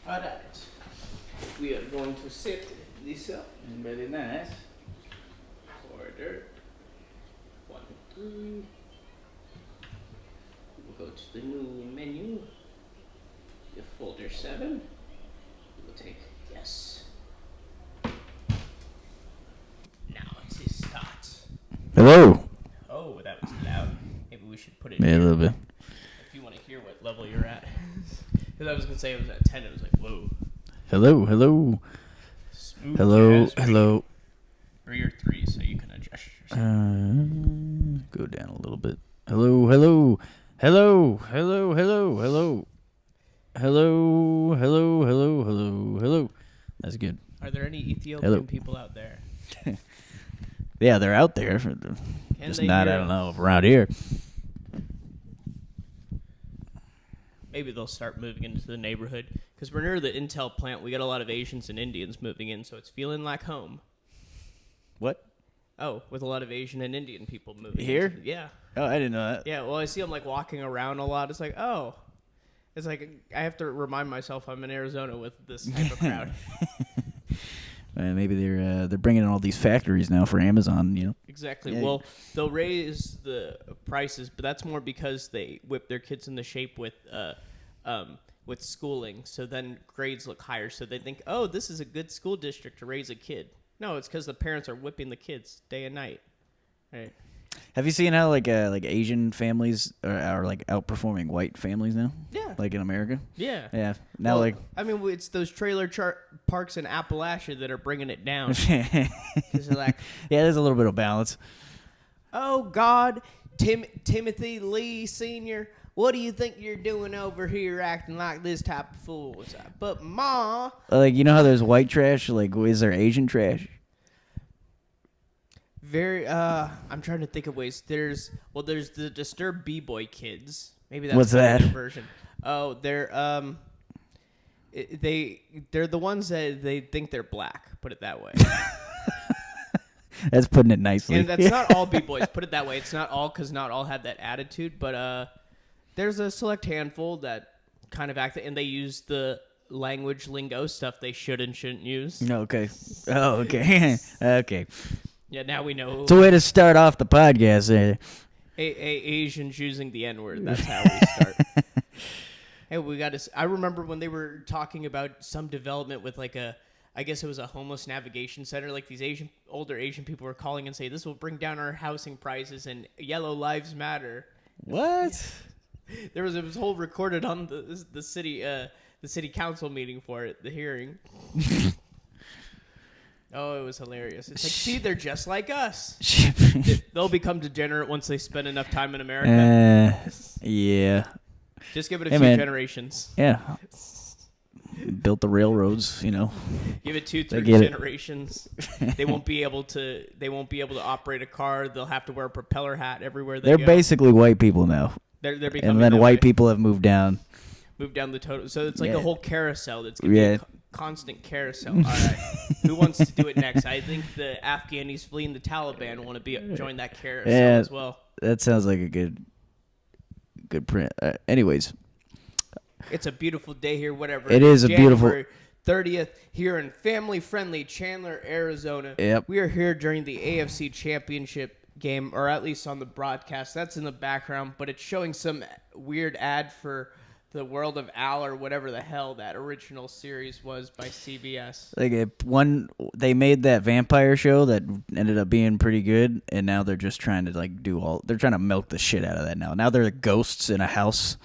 Alright. We are going to set this up. Very nice. Order. 1, 2. We'll go to the new menu. The folder 7. We'll take yes. Now it's start. Hello. Oh, that was loud. Maybe we should put it Yeah, here. a little bit. If you want to hear what level you're at. Because I was going to say it was at 10. It was like, whoa. Hello, hello. Smooth Hello, jazz. hello. Or you're 3, so you can adjust yourself. Go down a little bit. Hello, hello. Hello, hello, hello, hello. Hello, hello, hello, hello, hello. That's good. Are there any Ethiopian people out there? Yeah, they're out there. Can Just they not, hear I don't us? know, around here. Maybe they'll start moving into the neighborhood. Because we're near the Intel plant. We got a lot of Asians and Indians moving in, so it's feeling like home. What? Oh, with a lot of Asian and Indian people moving Here? Yeah. Oh, I didn't know that. Yeah, well, I see them, like, walking around a lot. It's like, oh. It's like, I have to remind myself I'm in Arizona with this type of crowd. Maybe they're bringing in all these factories now for Amazon, you know. Exactly. Yeah. Well, they'll raise the prices, but that's more because they whip their kids into shape with schooling. So then grades look higher. So they think, oh, this is a good school district to raise a kid. No, it's because the parents are whipping the kids day and night. Right. Have you seen how like Asian families are like outperforming white families now? Yeah. Like in America. Yeah. Yeah. Now Well, like. I mean, it's those trailer parks in Appalachia that are bringing it down. 'Cause they're like, Yeah, there's a little bit of balance. oh, God, Timothy Lee Sr., what do you think you're doing over here acting like this type of fool? It's like, but, Ma. Like, you know how there's white trash? Like, is there Asian trash? I'm trying to think of ways. There's the Disturbed B-Boy kids. Maybe that's What's kind of that? their version. Oh, they're the ones that they think they're black. Put it that way. That's putting it nicely. And that's not all B-boys. Put it that way. It's not all because not all have that attitude. But there's a select handful that kind of act, and they use the language lingo stuff they should and shouldn't use. Okay. Oh, okay. Okay. Yeah, now we know. It's a way to start off the podcast there. Asians using the N-word. That's how we start. Hey, we got to. I remember when they were talking about some development with like I guess it was a homeless navigation center. Like these older Asian people were calling and say this will bring down our housing prices and yellow lives matter. What? There was a whole recorded on the city council meeting for it, the hearing. Oh, it was hilarious. It's like, see, they're just like us. They'll become degenerate once they spend enough time in America. Yeah. Just give it a Hey, few man. generations. Yeah. Built the railroads, you know. Give it 2-3 get it. generations. They won't be able to operate a car. They'll have to wear a propeller hat everywhere they They're go. basically white people now. They're becoming And then that white way. people have moved down. Move down the total. So it's like Yeah. a whole carousel that's going to be a constant carousel. All right. Who wants to do it next? I think the Afghanis fleeing the Taliban want to join that carousel as well. That sounds like a good print. Anyways. It's a beautiful day here, whatever. It is a beautiful- January 30th here in family-friendly Chandler, Arizona. Yep. We are here during the AFC Championship game, or at least on the broadcast. That's in the background, but it's showing some weird ad for the World of Al or whatever the hell that original series was by CBS. Like they made that vampire show that ended up being pretty good, and now they're just trying to they're trying to milk the shit out of that now. Now they're ghosts in a house.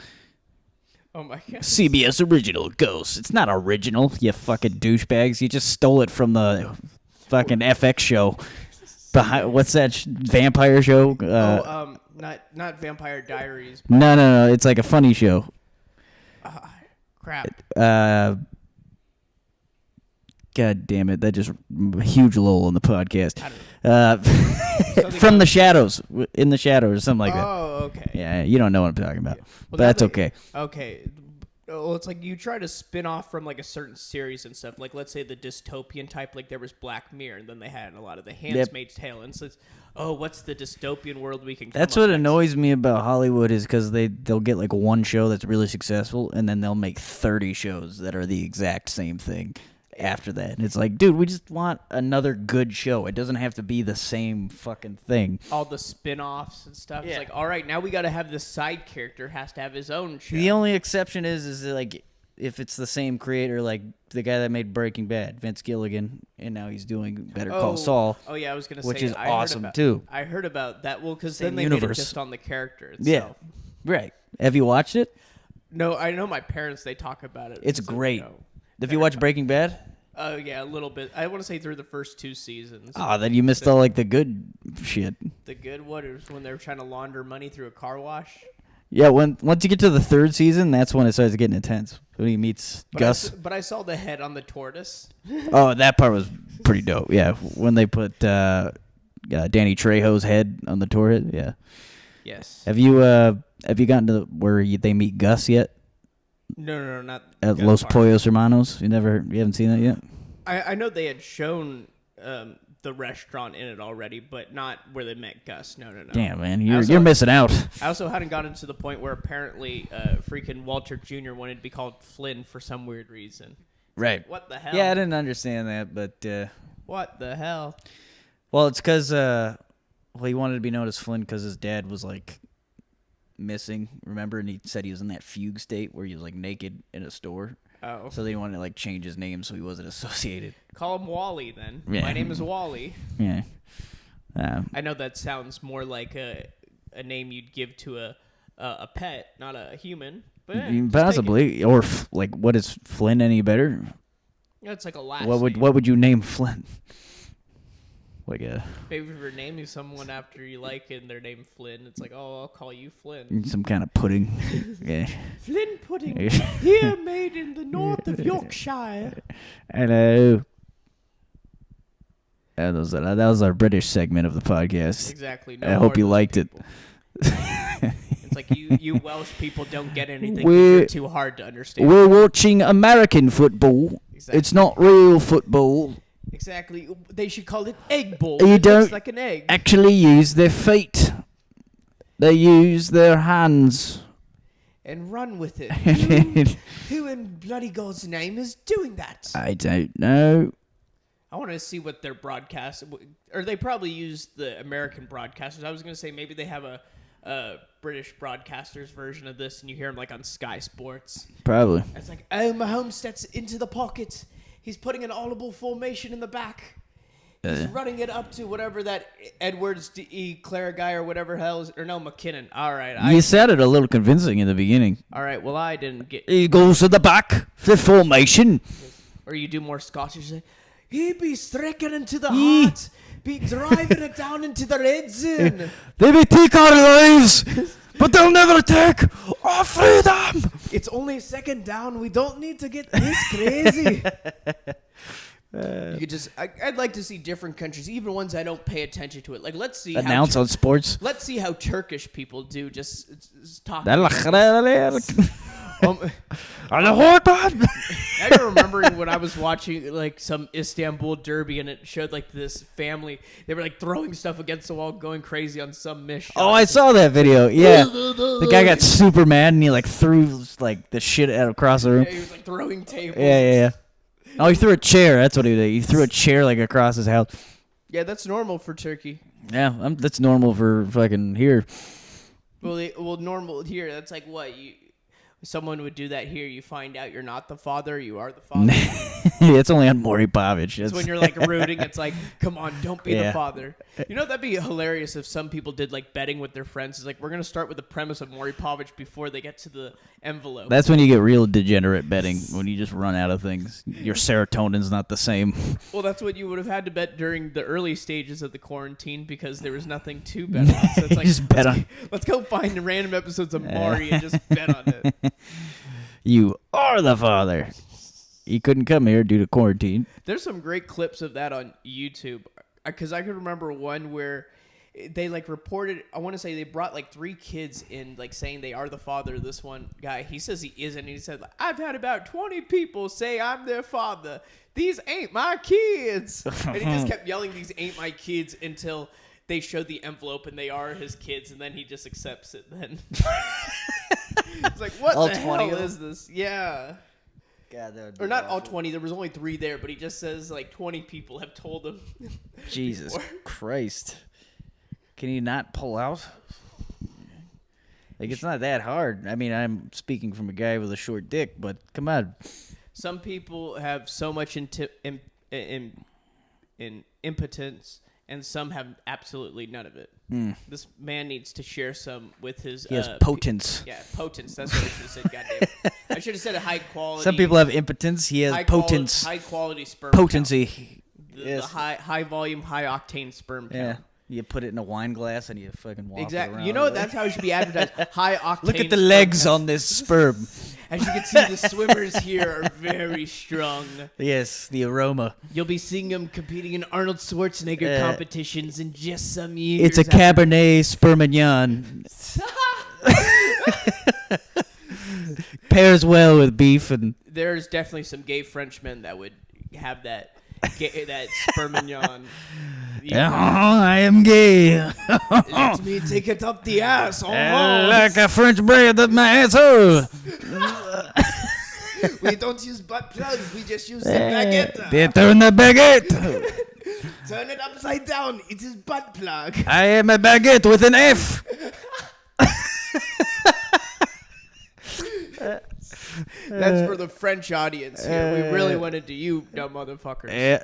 Oh my god. CBS original Ghosts. It's not original, you fucking douchebags. You just stole it from the fucking FX show. What's that vampire show? Not Vampire Diaries. No. It's like a funny show. Crap. God damn it. That just huge lull in the podcast. I don't know. From the shadows. In the shadows or something like that. Oh, okay. Yeah, you don't know what I'm talking about. Well, But that's now okay. Okay. Well, it's like you try to spin off from like a certain series and stuff. Like, let's say the dystopian type, like there was Black Mirror, and then they had a lot of the Handmaid's Tale. And so it's, what's the dystopian world we can come That's up what next? annoys me about Hollywood is because they'll get like one show that's really successful, and then they'll make 30 shows that are the exact same thing after that. And it's like, dude, we just want another good show. It doesn't have to be the same fucking thing. All the spin-offs and stuff. Yeah. It's like, all right, now we got to have this side character has to have his own show. The only exception is that, like, if it's the same creator, like the guy that made Breaking Bad, Vince Gilligan, and now he's doing Better Call Saul. Oh, yeah, I was going to say. Which is I heard awesome, about, too. I heard about that. Well, because Same then they made it universe. just on the character itself. Yeah, right. Have you watched it? No, I know my parents, they talk about it. It's so, great. you know. Have you watched Breaking Bad? Oh, yeah, a little bit. I want to say through the first 2 seasons. Oh, then you missed all like the good shit. The good one is when they were trying to launder money through a car wash. Yeah, once you get to the 3rd season, that's when it starts getting intense. When he meets Gus. But I saw the head on the tortoise. Oh, that part was pretty dope. Yeah, when they put Danny Trejo's head on the tour head. Yeah. Yes. Have you gotten to where they meet Gus yet? No, not At Gus Los Park. Pollos Hermanos? You haven't seen that yet? I know they had shown the restaurant in it already, but not where they met Gus. No. Damn, man, Also- you're missing out. I also hadn't gotten to the point where apparently freaking Walter Jr. wanted to be called Flynn for some weird reason. Right. What the hell? Yeah, I didn't understand that, but What the hell? well, it's because he wanted to be known as Flynn because his dad was like missing. Remember, and he said he was in that fugue state where he was like naked in a store. Oh. So they wanted to like change his name so he wasn't associated. Call him Wally then. Yeah. My name is Wally. Yeah. I know that sounds more like a name you'd give to a pet, not a human. But just take it. Possibly, or like, what is Flynn any better? Yeah, it's like a last What name. would you name Flynn? Like a Maybe if you're naming someone after you like and their name Flynn, it's like, oh, I'll call you Flynn. some kind of pudding. Yeah. Flynn pudding, here made in the north of Yorkshire. Hello. That was our British segment of the podcast. Exactly. No I more hope of you those liked people. It's like you Welsh people don't get anything 'cause We're- you're too hard to understand. We're watching American football. Exactly. It's not real football. Exactly. They should call it egg bowl. You It don't looks like an egg. Actually use their feet. They use their hands. And run with it. I Who in bloody God's name is doing that? don't know. I want to see what their broadcast, or they probably use the American broadcasters. I was going to say maybe they have a British broadcasters version of this, and you hear them like on Sky Sports. Probably. It's like, oh, Mahomes steps into the pocket. He's putting an audible formation in the back. He's running it up to whatever that Edwards E. Clare guy or whatever hell is, or no, McKinnon. All right, You sounded a little convincing in the beginning. all right. Well, I didn't get. He goes to the back, the formation. Or you do more Scottish. You say, he be striking into the heart, be driving it down into the red zone. They may take our lives, but they'll never take our freedom. It's only a second down. We don't need to get this crazy. You could just. I'd like to see different countries, even ones I don't pay attention to it. Like, let's see. Announce on sports. Let's see how Turkish people do. Just talk. I can remember when I was watching like some Istanbul derby and it showed like this family. They were like throwing stuff against the wall, going crazy on some mission. Oh, I saw that video. Yeah, the guy got super mad and he like threw like the shit out across the room. Yeah, he was like throwing tables. Yeah. Oh, he threw a chair. That's what he did. He threw a chair like across his house. Yeah, that's normal for Turkey. Yeah, that's normal for fucking here. Well, normal here. That's like what someone would do that here. You find out you're not the father, you are the father. It's only on Maury Povich. It's when you're like rooting. It's like, come on, don't be the Yeah. father. You know, that'd be hilarious if some people did like betting with their friends. It's like, we're gonna start with the premise of Maury Povich before they get to the envelope. That's when you get real degenerate betting, when you just run out of things. Your serotonin's not the same. Well, that's what you would have had to bet during the early stages of the quarantine because there was nothing to bet on. So it's like, Just bet on. let's go find random episodes of Maury and just bet on it. You are the father. He couldn't come here due to quarantine. There's some great clips of that on YouTube because I could remember one where they like reported. I want to say they brought like 3 kids in, like saying they are the father of this one guy. He says he isn't. He said, I've had about 20 people say I'm their father. These ain't my kids. And he just kept yelling, these ain't my kids, until they showed the envelope and they are his kids, and then he just accepts it then. It's like, what all the hell is this? Yeah. God, that would be or not awful. all 20. There was only 3 there, but he just says like 20 people have told him. Jesus Christ. Can you not pull out? Like, it's not that hard. I mean, I'm speaking from a guy with a short dick, but come on. Some people have so much impotence, and some have absolutely none of it. This man needs to share some with his... He has potence. Potence. That's what I should have said, goddamn. I should have said a high quality... Some people have impotence. He has potence. High quality sperm Potency. Count. The high volume, high octane sperm count. Yeah. You put it in a wine glass and you fucking walk exactly. around. You know, that's how it should be advertised. High octane. Look at the legs on this sperm. As you can see, the swimmers here are very strong. Yes, the aroma. You'll be seeing them competing in Arnold Schwarzenegger competitions in just some years. It's a Cabernet Sperminon. Pairs well with beef and. There's definitely some gay Frenchmen that would have that Spermignon. I am gay. Let me take it up the ass. Like a French bread up my asshole. We don't use butt plugs. We just use the baguette. They turn the baguette. Turn it upside down. It is butt plug. I am a baguette with an F. That's for the French audience here. We really went into you, dumb motherfuckers. Yeah.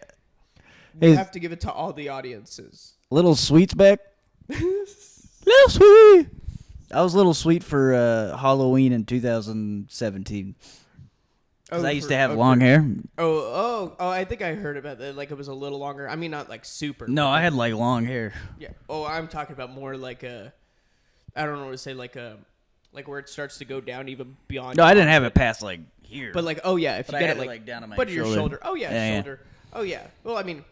We have to give it to all the audiences. Little Sweet's back. Little Sweet. I was Little Sweet for Halloween in 2017. Because I used to have long hair. Oh! I think I heard about that. Like it was a little longer. I mean, not like super. No, I had like long hair. Yeah. Oh, I'm talking about more like a. I don't know what to say. Like where it starts to go down even beyond. No, I didn't have it past like here. But like, if you get it like down on my shoulder. Your shoulder. Oh yeah, shoulder. Yeah. Oh yeah. Well, I mean,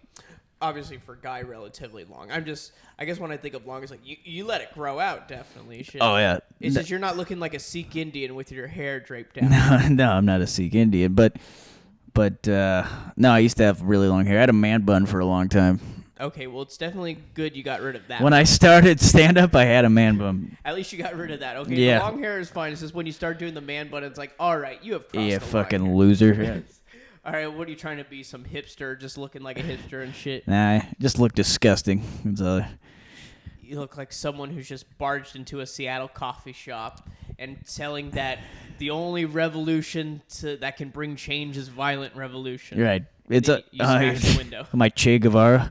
obviously for a guy, relatively long. I guess when I think of long, it's like you let it grow out. Definitely. Shit. Oh yeah. It's just you're not looking like a Sikh Indian with your hair draped down. No, I'm not a Sikh Indian, but no, I used to have really long hair. I had a man bun for a long time. Okay, well, it's definitely good you got rid of that. When I started stand-up, I had a man bun. At least you got rid of that. Okay, yeah. The long hair is fine. It's just when you start doing the man bun, it's like, all right, you have crossed the fucking line loser. Yeah. All right, what are you trying to be, some hipster, just looking like a hipster and shit? Nah, I just look disgusting. You look like someone who's just barged into a Seattle coffee shop and telling that the only revolution that can bring change is violent revolution. Right. You smash the window. Am I Che Guevara?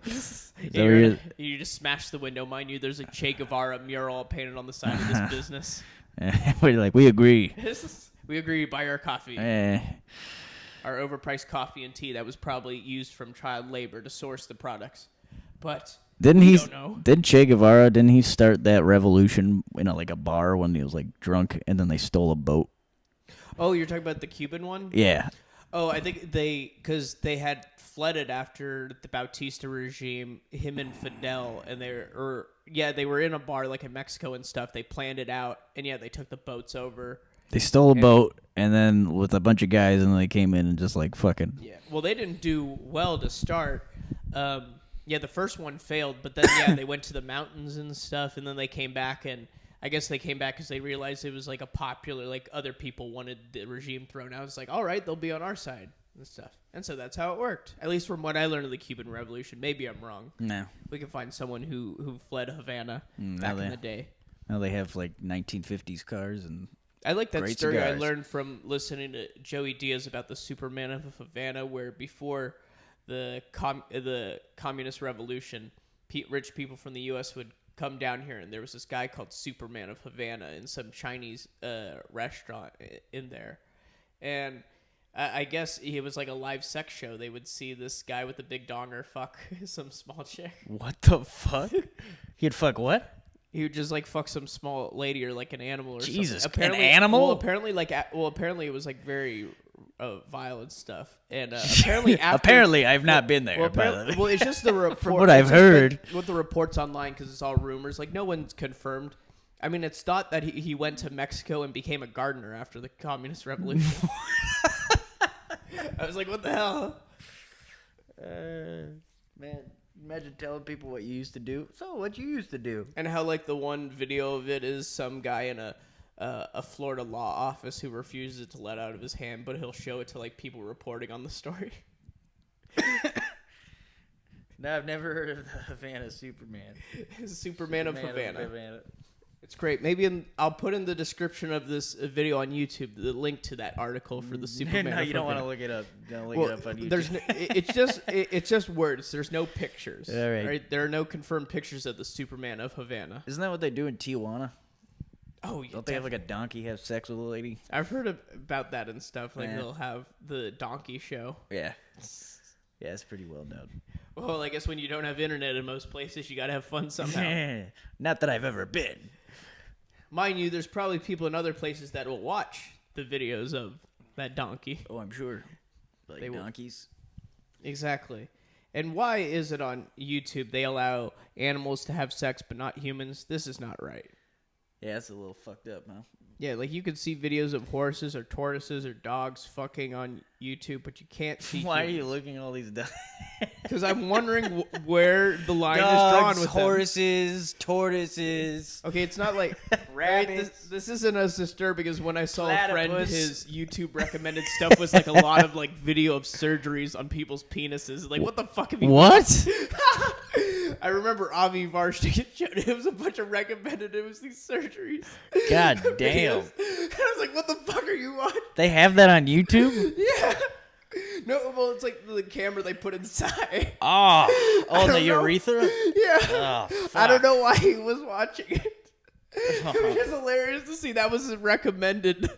You just smash the window. Mind you, there's a Che Guevara mural painted on the side of this business. We're like, we agree. We agree, buy our coffee. Our overpriced coffee and tea that was probably used from child labor to source the products. But don't know. Didn't Che Guevara, didn't he start that revolution in a bar when he was like drunk and then they stole a boat? Oh, you're talking about the Cuban one? Yeah. Oh, I think because they had flooded after the Bautista regime, him and Fidel, and they were in a bar like in Mexico and stuff. They planned it out, and they took the boats over. They stole a boat, and then with a bunch of guys, and they came in and just like fucking. Yeah, well, they didn't do well to start. The first one failed, but then they went to the mountains and stuff, and then they came back, and I guess they came back because they realized it was like a popular, like other people wanted the regime thrown out. It's like, all right, they'll be on our side and stuff. And so that's how it worked. At least from what I learned of the Cuban Revolution. Maybe I'm wrong. No. We can find someone who fled Havana back in the day. Now they have like 1950s cars and I like that story cigars. I learned from listening to Joey Diaz about the Superman of Havana, where before the communist revolution, rich people from the U.S. would come down here, and there was this guy called Superman of Havana in some Chinese restaurant in there. And I guess it was like a live sex show. They would see this guy with a big donger fuck some small chick. What the fuck? He'd fuck what? He would just like fuck some small lady or like an animal or Jesus, something. An animal? Apparently it was like very violent stuff. And apparently, I've not been there. Well, it's just the report. From what I've heard, with the reports online, because it's all rumors. Like no one's confirmed. I mean, it's thought that he went to Mexico and became a gardener after the communist revolution. I was like, what the hell? Man, imagine telling people what you used to do. So, what you used to do? And how, like, the one video of it is some guy in a Florida law office who refuses it to let out of his hand, but he'll show it to, like, people reporting on the story. No, I've never heard of the Havana Superman. Superman of Havana. It's great. Maybe I'll put in the description of this video on YouTube the link to that article for the Superman. No, you don't want to look it up. Don't look it up on YouTube. It's just words. There's no pictures. All right. There are no confirmed pictures of the Superman of Havana. Isn't that what they do in Tijuana? Oh, yeah. Don't they have like a donkey have sex with a lady? I've heard about that and stuff. Like they'll have the donkey show. Yeah. Yeah, it's pretty well known. Well, I guess when you don't have internet in most places, you got to have fun somehow. Not that I've ever been. Mind you, there's probably people in other places that will watch the videos of that donkey. Oh, I'm sure. Like donkeys. Exactly. And why is it on YouTube they allow animals to have sex but not humans? This is not right. Yeah, that's a little fucked up, huh? Yeah, like you could see videos of horses or tortoises or dogs fucking on YouTube, but you can't see Why humans. are you looking at all these dogs? Because I'm wondering where the line is drawn with horses, tortoises. Okay, it's not like rabbits. This isn't as disturbing as when I saw a friend. Platypus. His YouTube recommended stuff was like a lot of like video of surgeries on people's penises. Like, what the fuck have you? What? I remember Avi Varshtik showed it was a bunch of recommended. It was these surgeries. God damn. And I was like, what the fuck are you on? They have that on YouTube? Yeah. No, well, it's like the camera they put inside. Oh, the know. urethra? Yeah. Oh, fuck. I don't know why he was watching it. It was just hilarious to see that was recommended.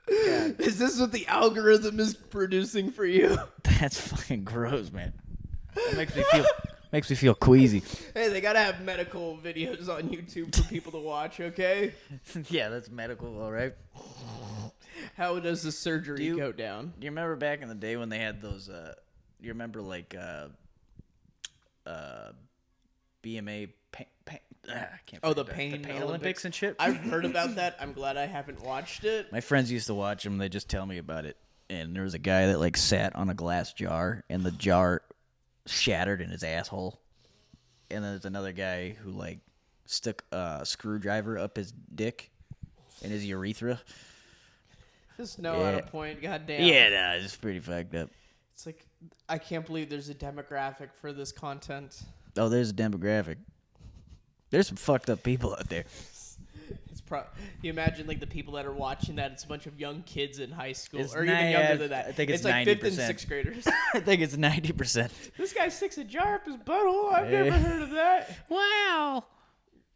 God. Is this what the algorithm is producing for you? That's fucking gross, man. That makes me feel queasy. Hey, they gotta have medical videos on YouTube for people to watch, okay? Yeah, that's medical, all right. How does the surgery go down? Do you remember back in the day when they had those, you remember like, BMA I can't the pain Olympics and shit? I've heard about that. I'm glad I haven't watched it. My friends used to watch them. They just tell me about it. And there was a guy that like sat on a glass jar, and the jar shattered in his asshole. And then there's another guy who like stuck a screwdriver up his dick in his urethra. Just no out of point. Goddamn. Yeah, nah, it's pretty fucked up. It's like I can't believe there's a demographic for this content. Oh, there's a demographic. There's some fucked up people out there. You imagine like the people that are watching that. It's a bunch of young kids in high school, Or even younger than that. I think it's like 90%. 5th and 6th graders. I think it's 90%. This guy sticks a jar up his butthole. I've never heard of that. Wow.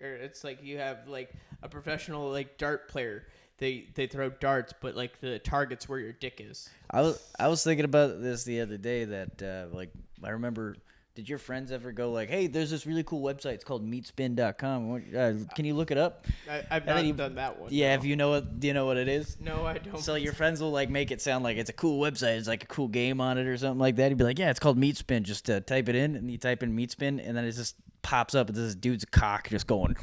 Or it's like you have like a professional like dart player. They throw darts, but like the target's where your dick is. I was thinking about this the other day that like I remember. Did your friends ever go like, hey, there's this really cool website. It's called meatspin.com. Can you look it up? I've not done that one. Yeah, no. do you know what it is? No, I don't. So your friends will like make it sound like it's a cool website. It's like a cool game on it or something like that. You'd be like, yeah, it's called Meatspin. Just type it in, and you type in Meatspin, and then it just pops up. It's this dude's cock just going.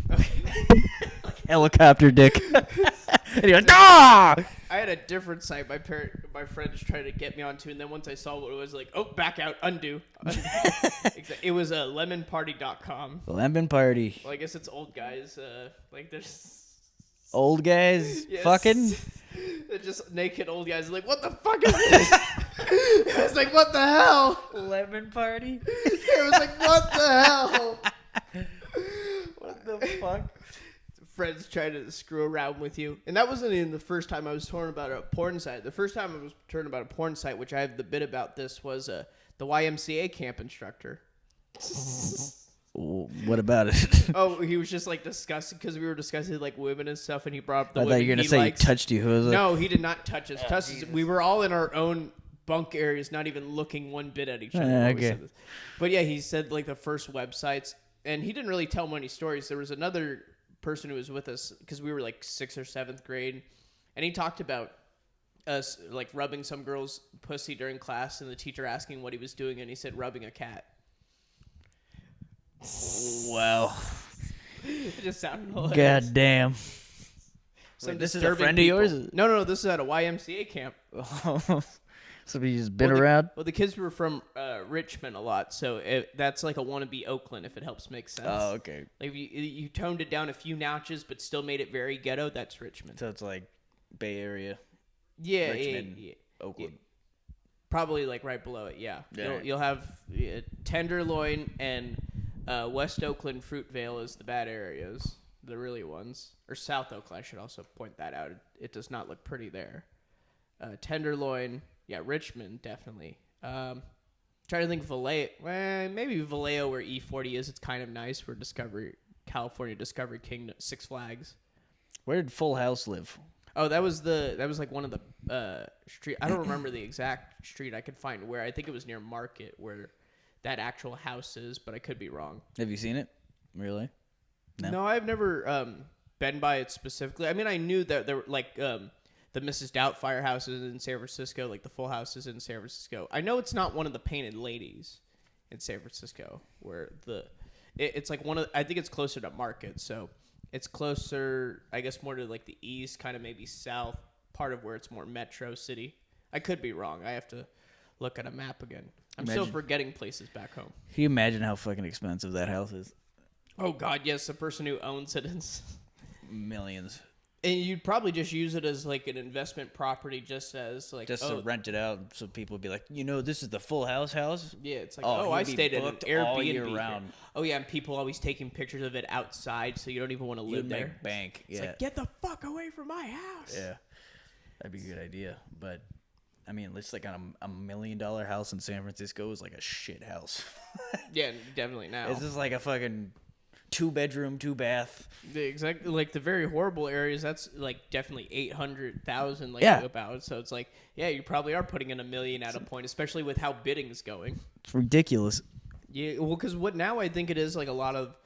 Like helicopter dick. And he goes, ah! I had a different site my friends tried to get me onto, and then once I saw what it was like, oh, back out, undo. It was lemonparty.com. Lemon Party. Well, I guess it's old guys. Like there's old guys yes. fucking. They're just naked old guys. Like, what the fuck is this? It was like, what the hell? Lemon Party. It was like, what the hell? What the fuck? Friends try to screw around with you. And that wasn't even the first time I was torn about a porn site. The first time I was torn about a porn site, which I have the bit about this, was the YMCA camp instructor. What about it? Oh, he was just like discussing, because we were discussing like women and stuff, and he brought up the I women thought you were going he to say likes. he touched you. Who was it? No, he did not touch us. Jesus. We were all in our own bunk areas, not even looking one bit at each other. while we Okay. said this. But yeah, he said like the first websites, and he didn't really tell many stories. There was another person who was with us because we were like 6th or 7th grade, and he talked about like rubbing some girl's pussy during class, and the teacher asking what he was doing, and he said rubbing a cat. Wow. It just sounded hilarious. God damn. Some Wait, this is a disturbing friend people. of yours? No, this is at a YMCA camp. So he's been Well, around? the kids were from Richmond a lot, so that's like a wannabe Oakland, if it helps make sense. Oh, okay. Like if you toned it down a few notches, but still made it very ghetto. That's Richmond. So it's like Bay Area, Yeah, Richmond, yeah. Oakland. Probably like right below it. Yeah, Yeah. You'll have Tenderloin and West Oakland, Fruitvale is the bad areas, the really ones. Or South Oakland, I should also point that out. It does not look pretty there. Tenderloin, yeah, Richmond definitely. Trying to think Vallejo. Well, maybe Vallejo where E40 is. It's kind of nice. Where California Discovery Kingdom, Six Flags. Where did Full House live? Oh, that was like one of the street. I don't remember the exact street. I could find where. I think it was near Market where that actual house is, but I could be wrong. Have you seen it? Really? No, I've never been by it specifically. I mean, I knew that there were like the Mrs. Doubtfire houses in San Francisco, like the Full House is in San Francisco. I know it's not one of the Painted Ladies in San Francisco, where it's like one of. I think it's closer to Market, so it's closer, I guess, more to like the east, kind of maybe south part of where it's more metro city. I could be wrong. I have to look at a map again. I'm still forgetting places back home. Can you imagine how fucking expensive that house is? Oh God, yes, the person who owns it is Millions. And you'd probably just use it as like an investment property, just as like to rent it out, so people would be like, this is the Full House house. Yeah, it's like I stayed at an Airbnb all year round. Oh yeah, and people always taking pictures of it outside, so you don't even want to live there. Make bank. It's like, get the fuck away from my house. Yeah, that'd be a good idea. But I mean, it's like a $1 million house in San Francisco is like a shit house. Yeah, definitely now. It's just like a fucking 2-bedroom, 2-bath. Exactly, like the very horrible areas. That's like definitely 800,000. Like about. So it's like, yeah, you probably are putting in $1 million at a point, especially with how bidding's going. It's ridiculous. Yeah, well, because what now I think it is like a lot of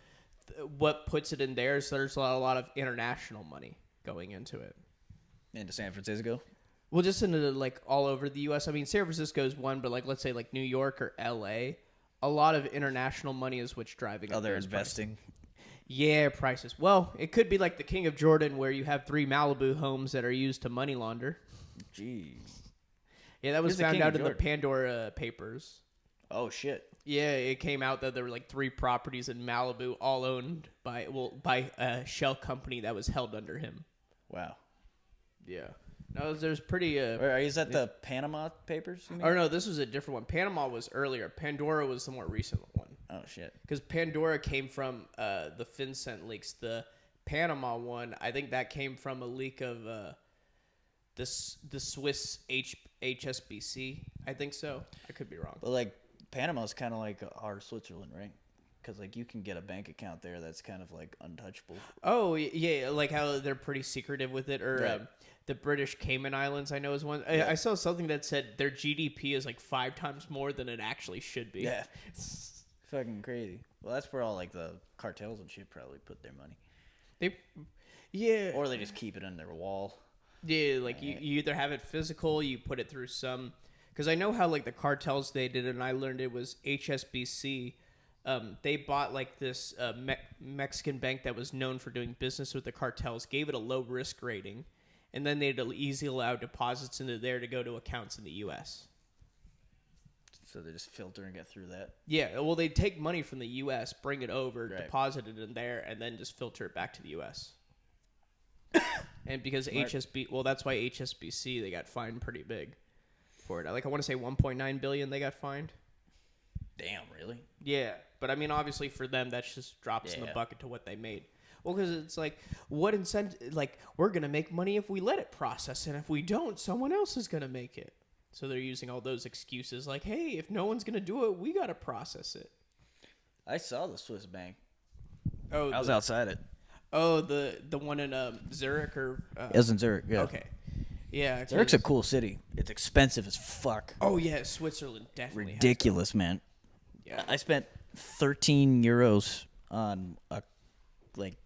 what puts it in there is there's a lot of international money going into it. Into San Francisco. Well, just into like all over the U.S. I mean, San Francisco is one, but like let's say like New York or L.A., a lot of international money is what's driving. Oh, they're investing. Prices. Yeah, prices. Well, it could be like the King of Jordan, where you have 3 Malibu homes that are used to money launder. Jeez. Yeah, that was found out in the Pandora Papers. Oh shit. Yeah, it came out that there were like 3 properties in Malibu, all owned by a shell company that was held under him. Wow. Yeah. No, there's pretty. Is that the Panama Papers? You mean? Or no, this was a different one. Panama was earlier. Pandora was the more recent one. Oh shit. Because Pandora came from the FinCEN leaks. The Panama one, I think that came from a leak of the Swiss HSBC. I think so. I could be wrong. But like Panama's kind of like our Switzerland, right? Because like you can get a bank account there that's kind of like untouchable. Oh yeah, like how they're pretty secretive with it, or right. The British Cayman Islands. I know is one. Yeah. I saw something that said their GDP is like 5 times more than it actually should be. Yeah, it's fucking crazy. Well, that's where all like the cartels and shit probably put their money. Or they just keep it in their wall. Yeah, like you either have it physical, you put it through some. Because I know how like the cartels they did, and I learned it was HSBC. They bought like this Mexican bank that was known for doing business with the cartels, gave it a low risk rating, and then they'd easily allow deposits into there to go to accounts in the U.S. So they just filter and get through that? Yeah, well, they'd take money from the U.S., bring it over, deposit it in there, and then just filter it back to the U.S. And because that's why HSBC, they got fined pretty big for it. Like I want to say $1.9 billion they got fined. Damn, really? Yeah, but I mean, obviously for them, that just drops in the bucket to what they made. Well, because it's like, what incentive? Like, we're gonna make money if we let it process, and if we don't, someone else is gonna make it. So they're using all those excuses, like, hey, if no one's gonna do it, we gotta process it. I saw the Swiss bank. Oh, I was outside it. Oh, the one in Zurich or? It was in Zurich. Yeah. Okay. Yeah. Zurich's a cool city. It's expensive as fuck. Oh yeah, Switzerland definitely. Ridiculous, man. Yeah. I spent 13 euros on a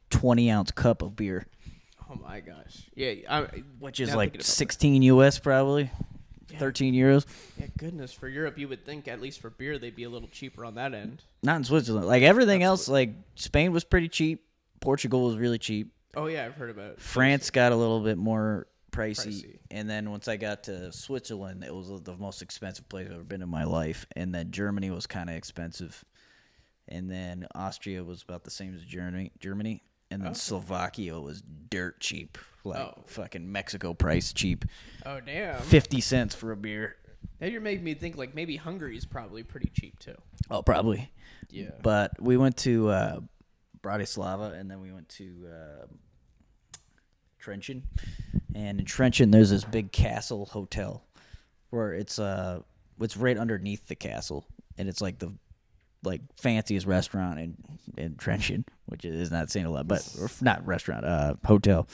20-ounce cup of beer. Oh Oh my gosh. Yeah. which is now like thinking about 16 US probably, Yeah. 13 euros. Yeah, goodness. For Europe, you would think, at least for beer, they'd be a little cheaper on that end. Not in Switzerland. Like everything Not else, like Spain was pretty cheap. Portugal was really cheap. Oh, yeah, I've heard about it. France got a little bit more pricey. Pricey. And then once I got to Switzerland, it was the most expensive place I've ever been in my life. And then Germany was kind of expensive. And then Austria was about the same as Germany. And then Slovakia was dirt cheap. Like fucking Mexico price cheap. Oh, damn. 50 cents for a beer. Now you're making me think, like, maybe Hungary's probably pretty cheap, too. Oh, probably. Yeah. But we went to Bratislava, and then we went to Trenčín. And in Trenčín, there's this big castle hotel where it's right underneath the castle, and it's like the fanciest restaurant in Trenčín, which is not saying a lot, but or not restaurant, hotel,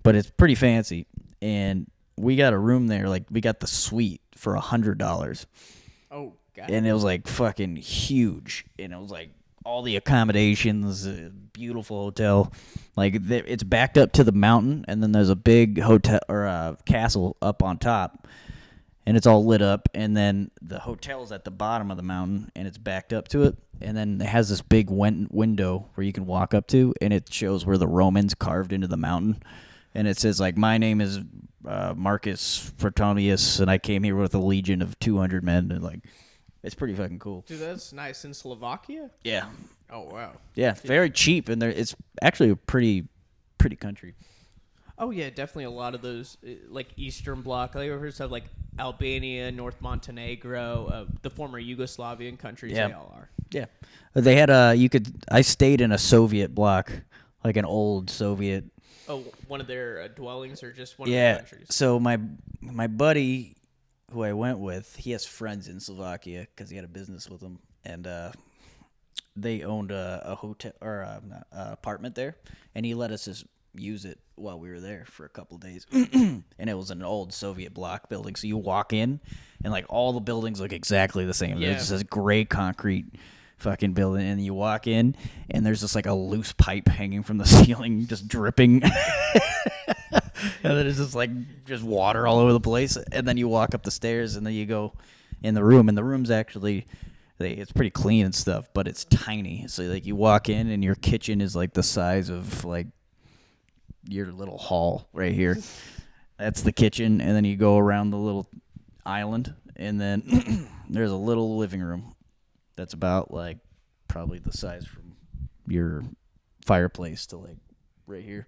but it's pretty fancy. And we got a room there, like we got the suite for $100. Oh, God. And it was like fucking huge, and it was like all the accommodations, beautiful hotel. Like it's backed up to the mountain, and then there's a big hotel or castle up on top, and it's all lit up. And then the hotel's at the bottom of the mountain, and it's backed up to it. And then it has this big window where you can walk up to, and it shows where the Romans carved into the mountain. And it says like, "My name is Marcus Protonius, and I came here with a legion of 200 men." And like, it's pretty fucking cool. Dude, that's nice. In Slovakia? Yeah. Oh, wow. Yeah, very cheap, and it's actually a pretty country. Oh, yeah, definitely a lot of those, like, Eastern Bloc. Like, I've heard stuff like Albania, North Montenegro, the former Yugoslavian countries, Yeah. they all are. Yeah. They had I stayed in a Soviet block, like an old Soviet. Oh, one of their dwellings or just one of the Yeah. countries? So my buddy who I went with, he has friends in Slovakia because he had a business with them, and they owned a hotel or an apartment there, and he let us just use it while we were there for a couple of days. And it was an old Soviet block building, so you walk in, and like all the buildings look exactly the same. Yeah. There's just this gray concrete fucking building, and you walk in, and there's just like a loose pipe hanging from the ceiling, just dripping. And then it's just like just water all over the place. And then you walk up the stairs, and then you go in the room, and the room's actually it's pretty clean and stuff, but it's tiny. So like you walk in, and your kitchen is like the size of like your little hall right here. That's the kitchen, and then you go around the little island, and then there's a little living room that's about like probably the size from your fireplace to like right here.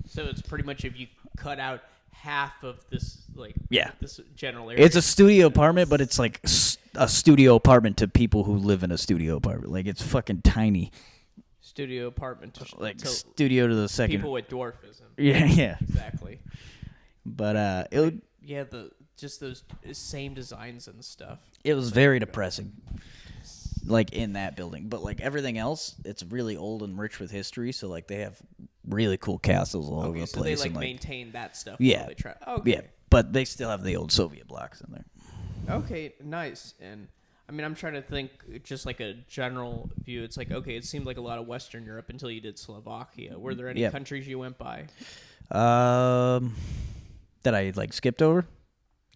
So it's pretty much if you cut out half of this, like, this general area. It's a studio apartment, but it's like a studio apartment to people who live in a studio apartment. Like it's fucking tiny. Studio apartment to Studio to the second. people with dwarfism. Yeah. Exactly. But it would. Yeah, just those same designs and stuff. It was very depressing. Like in that building, but like everything else, it's really old and rich with history. So like they have really cool castles all over the So place. they and, maintain that stuff. Yeah. While they try. Okay. Yeah, but they still have the old Soviet blocks in there. Okay, nice. And I mean, I'm trying to think just like a general view. It's like, okay, it seemed like a lot of Western Europe until you did Slovakia. Were there any countries you went by? That I like skipped over.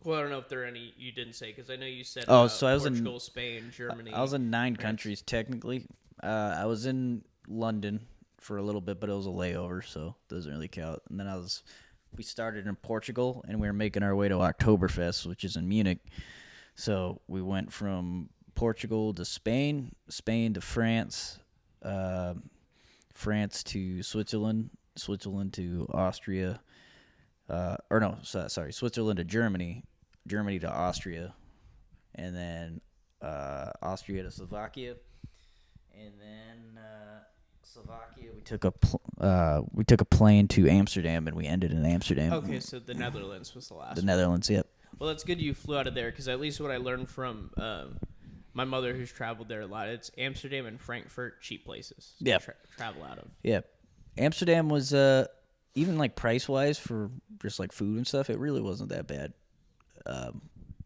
Well, I don't know if there are any you didn't say, because I know you said so I was Portugal, Spain, Germany. I was in 9 countries technically. I was in London for a little bit, but it was a layover, so it doesn't really count. And then we started in Portugal, and we were making our way to Oktoberfest, which is in Munich. So we went from Portugal to Spain, Spain to France, France to Switzerland, Switzerland to Austria. Switzerland to Germany, Germany to Austria, and then Austria to Slovakia, and then Slovakia we took a plane to Amsterdam, and we ended in Amsterdam. Okay, so the Netherlands was the last. The Netherlands, yep. Well, that's good you flew out of there, because at least what I learned from my mother, who's traveled there a lot, it's Amsterdam and Frankfurt, cheap places. Yeah. To travel out of. Yeah, Amsterdam was even like price wise for just like food and stuff, it really wasn't that bad.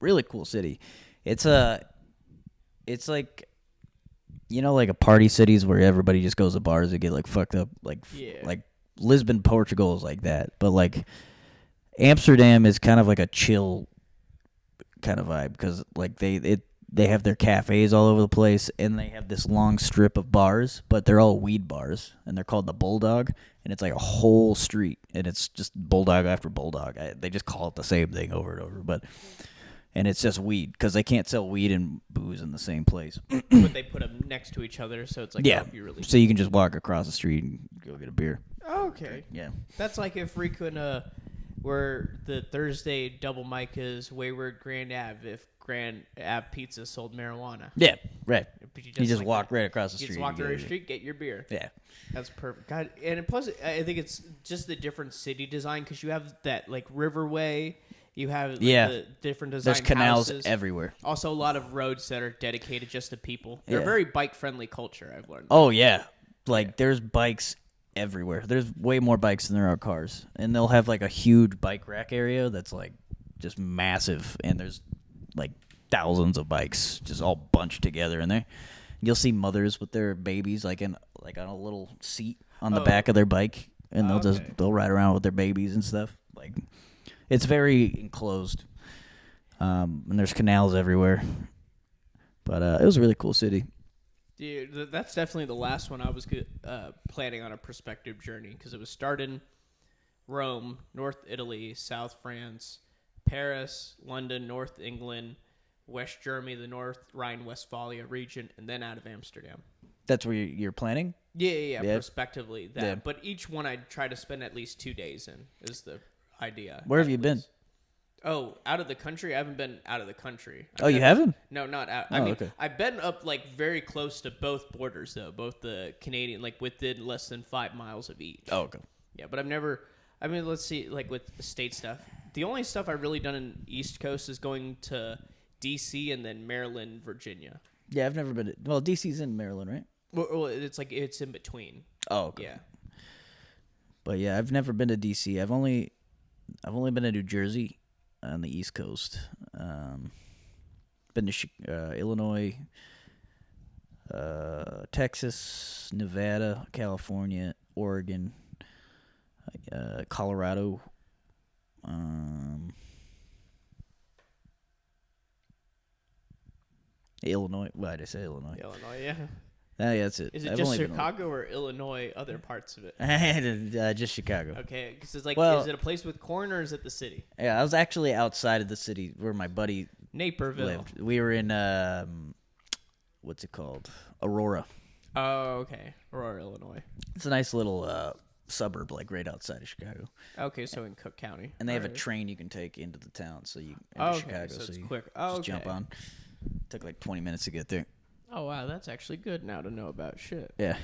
Really cool city. It's like, you know, like a party cities where everybody just goes to bars and get like fucked up, like Lisbon, Portugal is like that, but like Amsterdam is kind of like a chill kind of vibe because like they have their cafes all over the place, and they have this long strip of bars, but they're all weed bars, and they're called the Bulldog, and it's like a whole street, and it's just Bulldog after Bulldog. They just call it the same thing over and over, and it's just weed because they can't sell weed and booze in the same place. But they put them next to each other, so it's like, Yeah, oh, you really. so you can just walk across the street and go get a beer. Okay. Yeah. That's like if we could, where the Thursday double mic is Wayward Grand Ave, if Grand Ave Pizza sold marijuana. Yeah, right. But You just walk right across the street. You just walk right across the street, get your beer. Yeah. That's perfect. God, and plus, I think it's just the different city design because you have that like riverway. You have the different design. There's canals houses. everywhere. Also, a lot of roads that are dedicated just to people. They're a very bike-friendly culture, I've learned. Oh, yeah. Like, there's bikes everywhere. There's way more bikes than there are cars. And they'll have, like, a huge bike rack area that's, like, just massive. And there's, like, thousands of bikes just all bunched together in there. You'll see mothers with their babies, like, on a little seat on the back of their bike. And they'll ride around with their babies and stuff. Like, it's very enclosed. And there's canals everywhere. But it was a really cool city. Dude, that's definitely the last one I was planning on a prospective journey because it was starting Rome, North Italy, South France, Paris, London, North England, West Germany, the North Rhine-Westphalia region, and then out of Amsterdam. That's where you're planning? Yeah. Prospectively. That. Yeah. But each one I'd try to spend at least 2 days in is the idea. Where have you been? Oh, out of the country? I haven't been out of the country. You haven't? No, not out. Okay. I've been up like very close to both borders though, both the Canadian, like within less than 5 miles of each. Oh, okay. Yeah, but I've never. I mean, let's see, like with the state stuff. The only stuff I've really done in East Coast is going to D.C. and then Maryland, Virginia. Yeah, I've never been. Well, D.C.'s in Maryland, right? Well, it's like it's in between. Oh, okay. Yeah. But yeah, I've never been to D.C. I've only been to New Jersey on the East Coast. Been to Illinois, Texas, Nevada, California, Oregon, Colorado. Illinois. Why did I say Illinois? Illinois, yeah. Yeah, that's it. Is it just Chicago or Illinois, other parts of it? Just Chicago. Okay, because it's like, is it a place with corn or is it the city? Yeah, I was actually outside of the city where my buddy Naperville lived. We were in, what's it called? Aurora. Oh, okay. Aurora, Illinois. It's a nice little suburb, like right outside of Chicago. Okay, so in Cook County. And they have a train you can take into the town, so you Chicago, so it's you quick. Just jump on. Took like 20 minutes to get there. Oh wow, that's actually good now to know about shit. Yeah.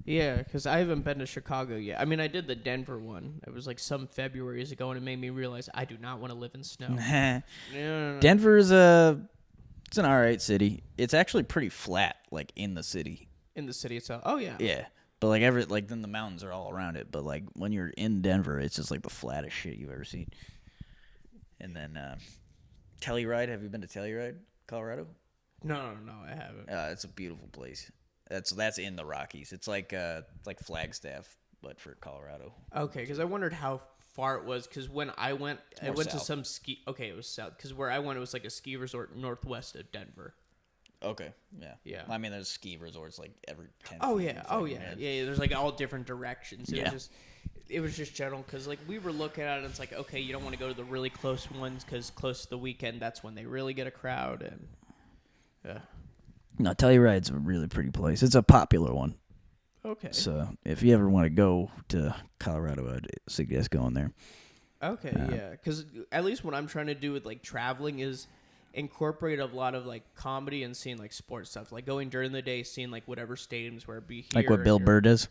Because I haven't been to Chicago yet. I mean, I did the Denver one. It was like some Februarys ago, and it made me realize I do not want to live in snow. No. Denver is it's an alright city. It's actually pretty flat, like in the city. In the city itself. Oh yeah. Yeah. But like then the mountains are all around it. But like when you're in Denver, it's just like the flattest shit you've ever seen. And then Telluride. Have you been to Telluride, Colorado? No, I haven't. It's a beautiful place. That's in the Rockies. It's like Flagstaff, but for Colorado. Okay, because I wondered how far it was. Because when I went to some ski. Okay, it was south. Because where I went, it was like a ski resort northwest of Denver. Okay. Yeah. I mean, there's ski resorts like every 10. Yeah. There's like all different directions. It was just general because like we were looking at it. And it's like, okay, you don't want to go to the really close ones because close to the weekend, that's when they really get a crowd and. Yeah. No, Telluride's a really pretty place. It's a popular one. Okay. So if you ever want to go to Colorado, I'd suggest going there. Okay, yeah. Because at least what I'm trying to do with like traveling is incorporate a lot of like comedy and seeing like sports stuff. Like going during the day, seeing like whatever stadiums where it be here. Like what Bill Burr does?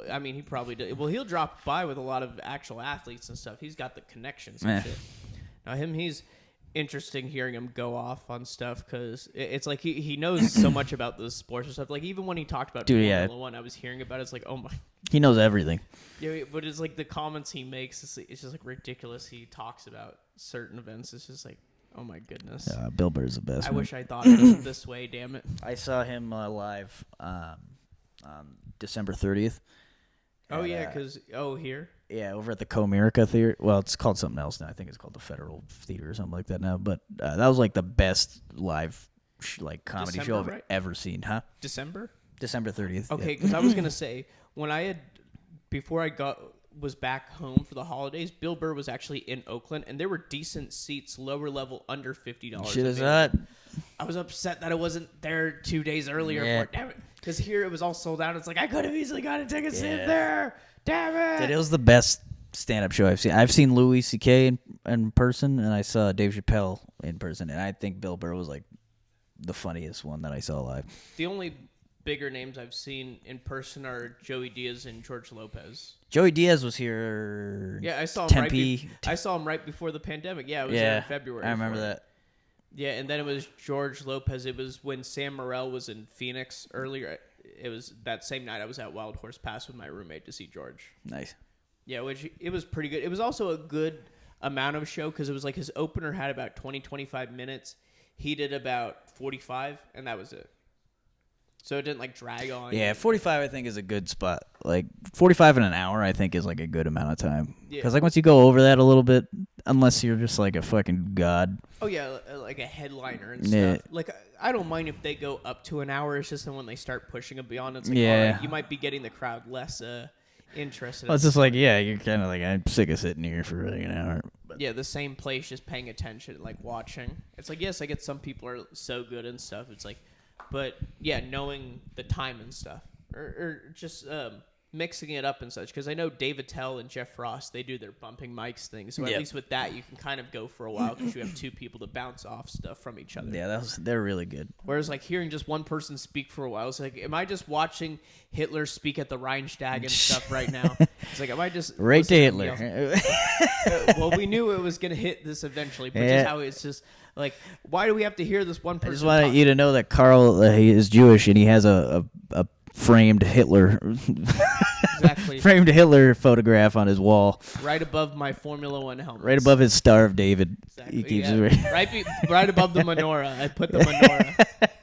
I mean, he probably does. Well, he'll drop by with a lot of actual athletes and stuff. He's got the connections and shit. Now he's interesting hearing him go off on stuff because it's like he knows so much about the sports and stuff. Like even when he talked about Formula One, I was hearing about it. It's like, oh my. He knows everything. Yeah, but it's like the comments he makes. It's just like ridiculous. He talks about certain events. It's just like, oh my goodness. Bill Burr's the best. I wish I thought it was this way. Damn it. I saw him live on December 30th. Oh, yeah, because, here? Yeah, over at the Comerica Theater. Well, it's called something else now. I think it's called the Federal Theater or something like that now. But that was like the best live comedy show I've ever seen, huh? December 30th. Okay, because I was gonna say before I was back home for the holidays, Bill Burr was actually in Oakland, and there were decent seats, lower level, under $50. Shit is that? I was upset that I wasn't there 2 days earlier. Yeah. Damn it, because here it was all sold out. It's like I could have easily got a ticket seat there. Damn it! Dude, it was the best stand-up show I've seen. I've seen Louis C.K. in person, and I saw Dave Chappelle in person, and I think Bill Burr was like the funniest one that I saw live. The only bigger names I've seen in person are Joey Diaz and George Lopez. Joey Diaz was here. Yeah, I saw him Tempe. I saw him right before the pandemic. Yeah, it was there in February. I remember that. Yeah, and then it was George Lopez. It was when Sam Morril was in Phoenix earlier. It was that same night I was at Wild Horse Pass with my roommate to see George. Nice. Yeah, which it was pretty good. It was also a good amount of show because it was like his opener had about 20, 25 minutes. He did about 45, and that was it. So it didn't like drag on. Yeah, 45 I think is a good spot. Like 45 in an hour I think is like a good amount of time. Because like once you go over that a little bit, unless you're just like a fucking god. Oh yeah, like a headliner and stuff. Like I don't mind if they go up to an hour. It's just that when they start pushing it beyond, it's like all right, you might be getting the crowd less interested. Well, it's just like you're kind of like I'm sick of sitting here for like an hour. But. Yeah, the same place, just paying attention, like watching. It's like yes, I get some people are so good and stuff. It's like. But, yeah, knowing the time and stuff. Or just mixing it up and such. Because I know Dave Attell and Jeff Ross, they do their bumping mics thing. So at least with that, you can kind of go for a while because you have two people to bounce off stuff from each other. Yeah, they're really good. Whereas, like, hearing just one person speak for a while, it's like, am I just watching Hitler speak at the Reichstag and stuff right now? It's like, am I just... Right to Hitler. Well, we knew it was going to hit this eventually. But just how it's just... Like, why do we have to hear this one person? I just wanted you to know that Karl he is Jewish and he has a framed Hitler, exactly framed Hitler photograph on his wall, right above my Formula One helmet, right above his Star of David. Exactly. He keeps right above the menorah. I put the menorah,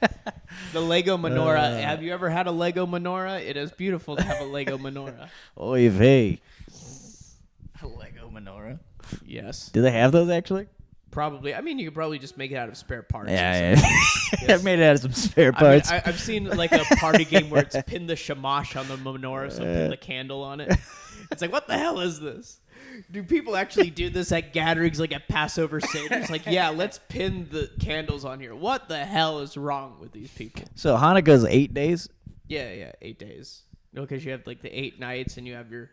the Lego menorah. Have you ever had a Lego menorah? It is beautiful to have a Lego menorah. Oy vey. A Lego menorah. Yes. Do they have those actually? Probably. I mean, you could probably just make it out of spare parts. Yeah. I've made it out of some spare parts. I've seen like a party game where it's pin the shamash on the menorah, so pin the candle on it. It's like, what the hell is this? Do people actually do this at gatherings, like at Passover Seder? It's like, yeah, let's pin the candles on here. What the hell is wrong with these people? So Hanukkah's 8 days? Yeah, 8 days. No, because you have like the 8 nights, and you have your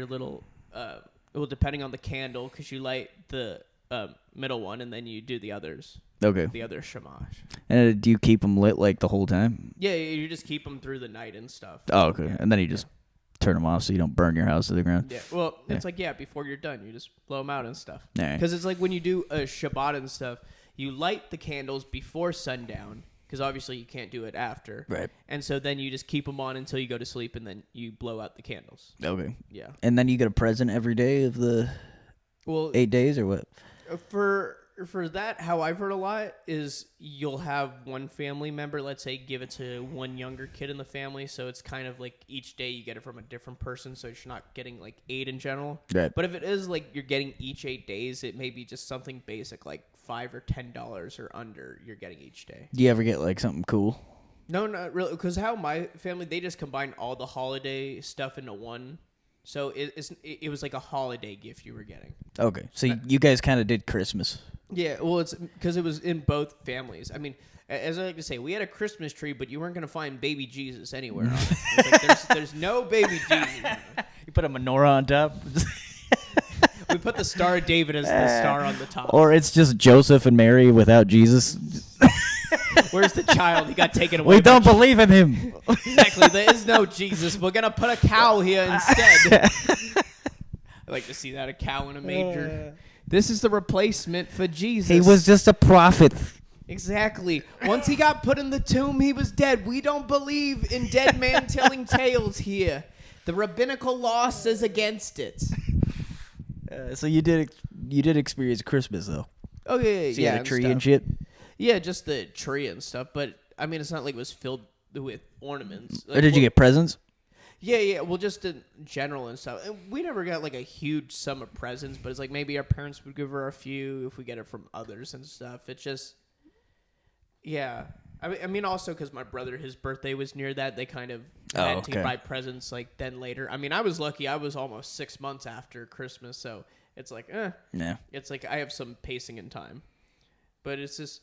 little, well, depending on the candle, because you light the middle one, and then you do the others. Okay. The other shamash. And do you keep them lit like the whole time? Yeah, you just keep them through the night and stuff. Oh, okay. Yeah. And then you just turn them off so you don't burn your house to the ground. Yeah. Well, it's like before you're done, you just blow them out and stuff. Because it's like when you do a Shabbat and stuff, you light the candles before sundown. Because obviously you can't do it after. Right. And so then you just keep them on until you go to sleep, and then you blow out the candles. Okay. Yeah. And then you get a present every day of the 8 days or what? For that, how I've heard a lot is you'll have one family member, let's say, give it to one younger kid in the family. So it's kind of like each day you get it from a different person. So you're not getting like 8 in general. Right. But if it is like you're getting each 8 days, it may be just something basic like $5 or $10 or under you're getting each day. Do you ever get like something cool? No, not really. Because how my family, they just combine all the holiday stuff into one. So it was like a holiday gift you were getting. Okay. So you guys kind of did Christmas. Yeah, well, it's because it was in both families. I mean, as I like to say, we had a Christmas tree, but you weren't going to find baby Jesus anywhere. It's like there's no baby Jesus. You put a menorah on top. We put the Star of David as the star on the top. Or it's just Joseph and Mary without Jesus. Where's the child? He got taken away. We don't believe in him. Exactly. There is no Jesus. We're going to put a cow here instead. I like to see that, a cow in a manger. This is the replacement for Jesus. He was just a prophet. Exactly. Once he got put in the tomb, he was dead. We don't believe in dead man telling tales here. The rabbinical law says against it. So you did experience Christmas though. Oh yeah. See the tree and shit. Yeah, just the tree and stuff. But I mean, it's not like it was filled with ornaments. Or did you get presents? Yeah. Well, just in general and stuff. And we never got like a huge sum of presents, but it's like maybe our parents would give her a few if we get it from others and stuff. It's just, yeah. I mean, also because my brother, his birthday was near that, they kind of had to buy presents like then later. I mean, I was lucky. I was almost 6 months after Christmas, so it's like, Yeah. It's like I have some pacing in time. But it's just,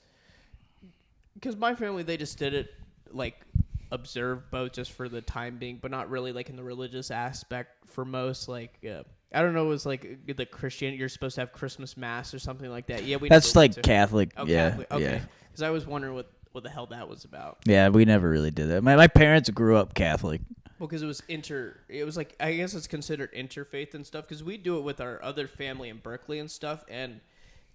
because my family, they just did it like observe both just for the time being, but not really like in the religious aspect for most. Like, I don't know, it was like the Christianity, you're supposed to have Christmas Mass or something like that. Yeah, That's like Catholic. Oh, yeah. Catholic. Okay. Yeah. Because I was wondering what the hell that was about. Yeah, we never really did that. My parents grew up Catholic. Well, because it was like, I guess it's considered interfaith and stuff, because we do it with our other family in Berkeley and stuff, and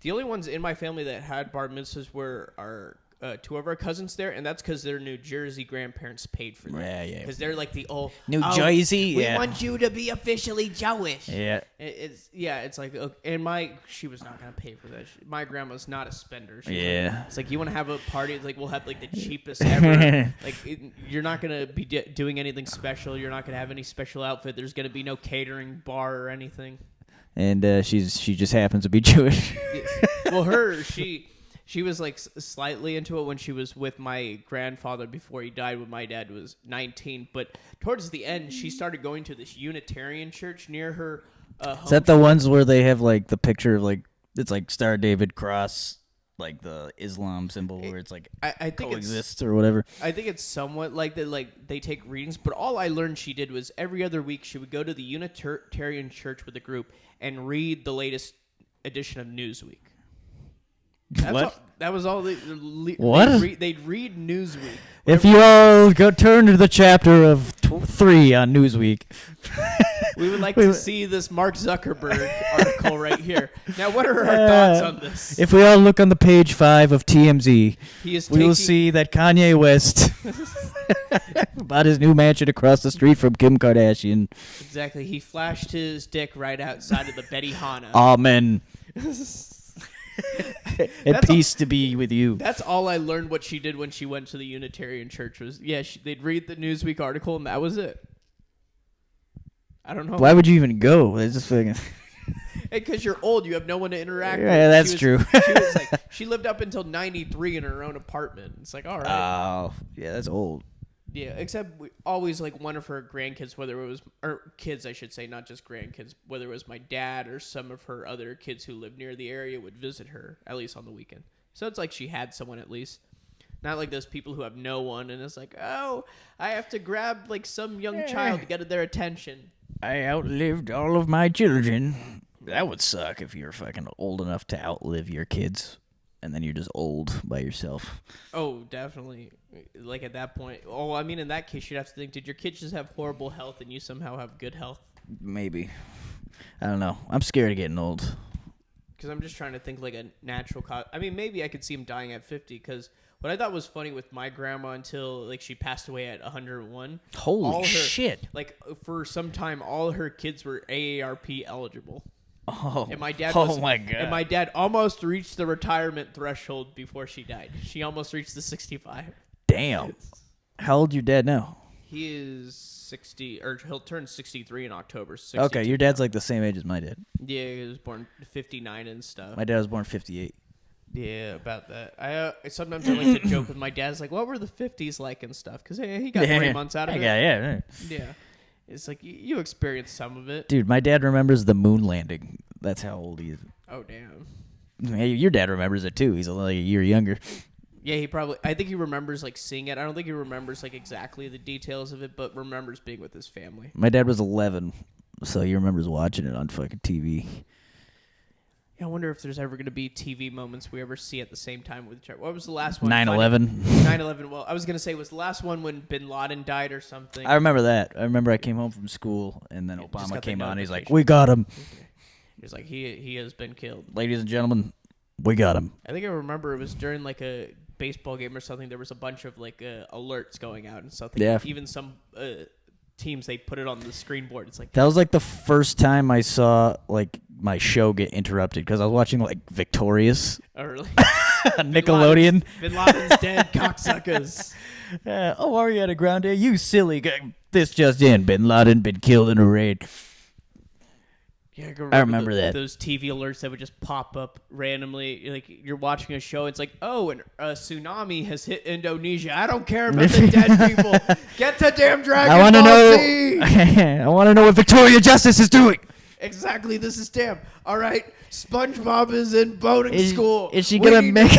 the only ones in my family that had bar mitzvahs were our two of our cousins there, and that's because their New Jersey grandparents paid for that. Yeah. Because they're like the New Jersey, we want you to be officially Jewish. Yeah. It's like, and she was not gonna pay for that. My grandma's not a spender. Yeah. It's like, you want to have a party? It's like, we'll have like the cheapest ever. Like, you're not gonna be doing anything special. You're not gonna have any special outfit. There's gonna be no catering bar or anything. And she just happens to be Jewish. Well, she was like slightly into it when she was with my grandfather before he died when my dad was 19. But towards the end, she started going to this Unitarian church near her home. Is that the ones where they have like the picture of like, it's like Star David cross, like the Islam symbol where it's like I think coexists or whatever? I think it's somewhat like that. Like, they take readings, but all I learned she did was every other week she would go to the Unitarian church with a group and read the latest edition of Newsweek. That was all. What? They'd read Newsweek. If you all turn to the chapter of 3 on Newsweek. We would like to see this Mark Zuckerberg article right here. Now, what are our thoughts on this? If we all look on the page 5 of TMZ, we will see that Kanye West bought his new mansion across the street from Kim Kardashian. Exactly. He flashed his dick right outside of the Betty Hana. Amen. And peace to be with you. That's all I learned what she did when she went to the Unitarian church was, they'd read the Newsweek article and that was it. I don't know. Why would you even go? It's just fucking... Because you're old, you have no one to interact with. Yeah, that's true. She lived up until 93 in her own apartment. It's like, all right. Oh, yeah, that's old. Yeah, except we always, like, one of her grandkids, or kids, I should say, not just grandkids, whether it was my dad or some of her other kids who lived near the area would visit her, at least on the weekend. So it's like she had someone at least. Not like those people who have no one, and it's like, oh, I have to grab, like, some young child to get their attention. I outlived all of my children. That would suck if you're fucking old enough to outlive your kids, and then you're just old by yourself. Oh, definitely. Like, at that point. Oh, I mean, in that case, you'd have to think, did your kids just have horrible health and you somehow have good health? Maybe. I don't know. I'm scared of getting old. Because I'm just trying to think like a natural cause. I mean, maybe I could see him dying at 50, because what I thought was funny with my grandma until, like, she passed away at 101. Holy shit. Like, for some time, all her kids were AARP eligible. Oh, and my dad my God. And my dad almost reached the retirement threshold before she died. She almost reached the 65. Damn. How old your dad now? He is 60, or he'll turn 63 in October. Okay, your dad's like the same age as my dad. Yeah, he was born 59 and stuff. My dad was born 58. Yeah, about that. Sometimes I like to joke with my dad. It's like, what were the 50s like and stuff? Because he got 3 months out of it. Yeah. It's like, you experienced some of it. Dude, my dad remembers the moon landing. That's how old he is. Oh, damn. Hey, your dad remembers it, too. He's like a year younger. Yeah, I think he remembers, like, seeing it. I don't think he remembers, like, exactly the details of it, but remembers being with his family. My dad was 11, so he remembers watching it on fucking TV. Yeah, I wonder if there's ever going to be TV moments we ever see at the same time with each other. What was the last one? 9/11. 9/11. Well, I was going to say, was the last one when Bin Laden died or something? I remember that. I remember I came home from school, and then Obama came on. He's like, notification. we got him. He's like, he has been killed. Ladies and gentlemen, we got him. I think I remember it was during, like, a baseball game or something. There was a bunch of, like, alerts going out and stuff. Yeah. Even some teams, they put it on the screen board. It's like, that was like the first time I saw like my show get interrupted because I was watching like Victorious. Oh, really? Nickelodeon. Bin Laden's dead, cocksuckers. Ariana Grande, you silly guy. This just in, Bin Laden been killed in a raid. Yeah, I remember that. Those TV alerts that would just pop up randomly. Like, you're watching a show, it's like, oh, and a tsunami has hit Indonesia. I don't care about the dead people. Get to damn Dragon Ball Z! I want to know what Victoria Justice is doing. Exactly, this is damn. All right, SpongeBob is in boating school. Is she going to make...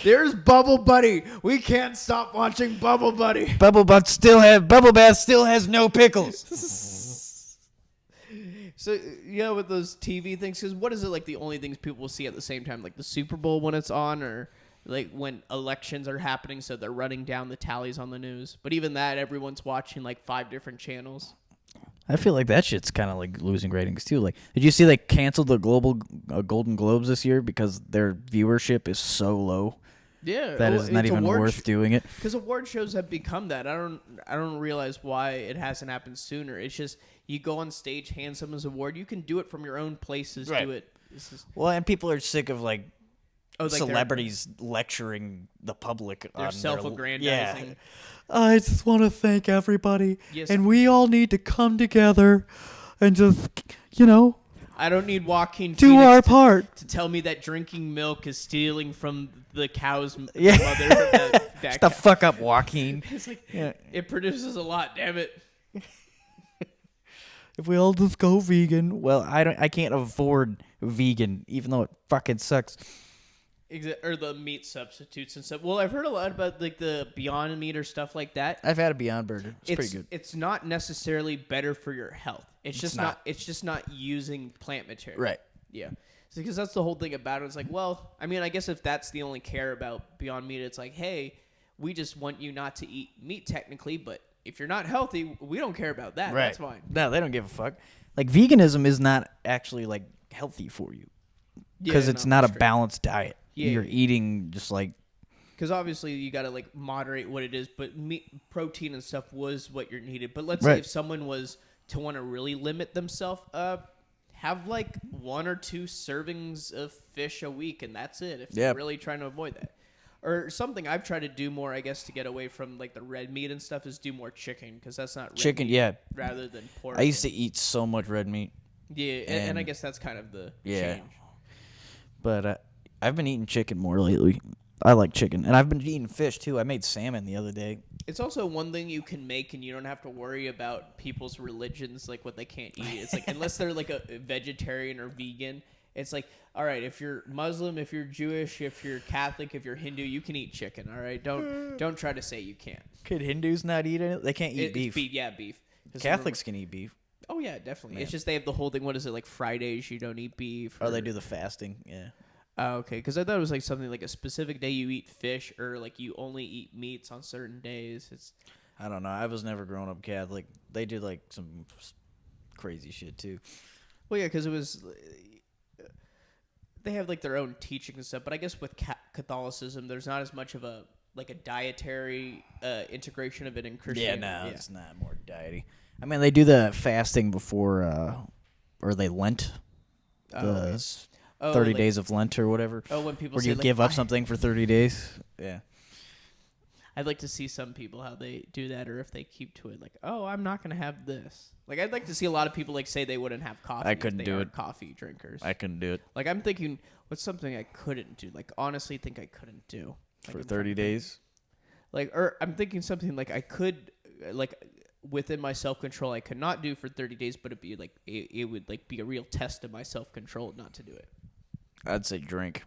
There's Bubble Buddy. We can't stop watching Bubble Buddy. Bubble Bath still has no pickles. So, yeah, with those TV things, because what is it like the only things people will see at the same time? Like the Super Bowl when it's on, or like when elections are happening, so they're running down the tallies on the news. But even that, everyone's watching like 5 different channels. I feel like that shit's kind of like losing ratings too. Like, did you see they canceled the Golden Globes this year because their viewership is so low? Yeah, that is not even worth doing it. Because award shows have become that. I don't realize why it hasn't happened sooner. It's just you go on stage, hand someone's award. You can do it from your own places. Right. Do it. Well, and people are sick of like like celebrities lecturing the public. They're on self-aggrandizing. Yeah. I just want to thank everybody, yes. and we all need to come together and just, I don't need Joaquin do Phoenix our part to tell me that drinking milk is stealing from the cow's mother. That Shut the fuck up, Joaquin. It's like, it produces a lot, damn it. If we all just go vegan, well, I can't afford vegan, even though it fucking sucks. Or the meat substitutes and stuff. Well, I've heard a lot about like the Beyond Meat or stuff like that. I've had a Beyond Burger. It's pretty good. It's not necessarily better for your health. It's just not. It's just not using plant material. Right. Yeah. Because that's the whole thing about it. It's like, well, I mean, I guess if that's the only care about Beyond Meat, it's like, hey, we just want you not to eat meat technically, but if you're not healthy, we don't care about that. Right. That's fine. No, they don't give a fuck. Like, veganism is not actually like healthy for you because it's not a balanced diet. Yeah. You're eating just like... Because obviously you got to like moderate what it is, but meat, protein and stuff was what you're needed. But let's say if someone was to want to really limit themselves, have like 1 or 2 servings of fish a week, and that's it. If they're really trying to avoid that. Or something I've tried to do more, I guess, to get away from like the red meat and stuff is do more chicken, because that's not red chicken, meat, rather than pork. I used to eat so much red meat. Yeah, and I guess that's kind of the change. But I've been eating chicken more lately. I like chicken. And I've been eating fish, too. I made salmon the other day. It's also one thing you can make, and you don't have to worry about people's religions, like what they can't eat. It's like, unless they're like a vegetarian or vegan, it's like, all right, if you're Muslim, if you're Jewish, if you're Catholic, if you're Hindu, you can eat chicken, all right? Don't try to say you can't. Could Hindus not eat it? They can't eat beef. Beef. Yeah, beef. Catholics can eat beef. Oh, yeah, definitely. Man. It's just they have the whole thing, what is it, like Fridays you don't eat beef? Or they do the fasting, yeah. Oh, okay, because I thought it was like something like a specific day you eat fish, or like you only eat meats on certain days. I don't know. I was never growing up Catholic. They did like some crazy shit too. Well, yeah, because it was they have like their own teaching and stuff. But I guess with Catholicism, there's not as much of a dietary integration of it in Christianity. Yeah, no, it's not more diety. I mean, they do the fasting before, or they Lent. 30 days of Lent or whatever. Oh, when people where say, you give up something for 30 days. Yeah. I'd like to see some people how they do that, or if they keep to it. Like, oh, I'm not gonna have this. Like, I'd like to see a lot of people like say they wouldn't have coffee. I couldn't do it. Coffee drinkers. I couldn't do it. Like, I'm thinking, what's something I couldn't do? Like, honestly, think I couldn't do for 30 days. Like, or I'm thinking something like I could, like, within my self-control, I could not do for 30 days, but it'd be like it would like be a real test of my self-control not to do it. I'd say drink.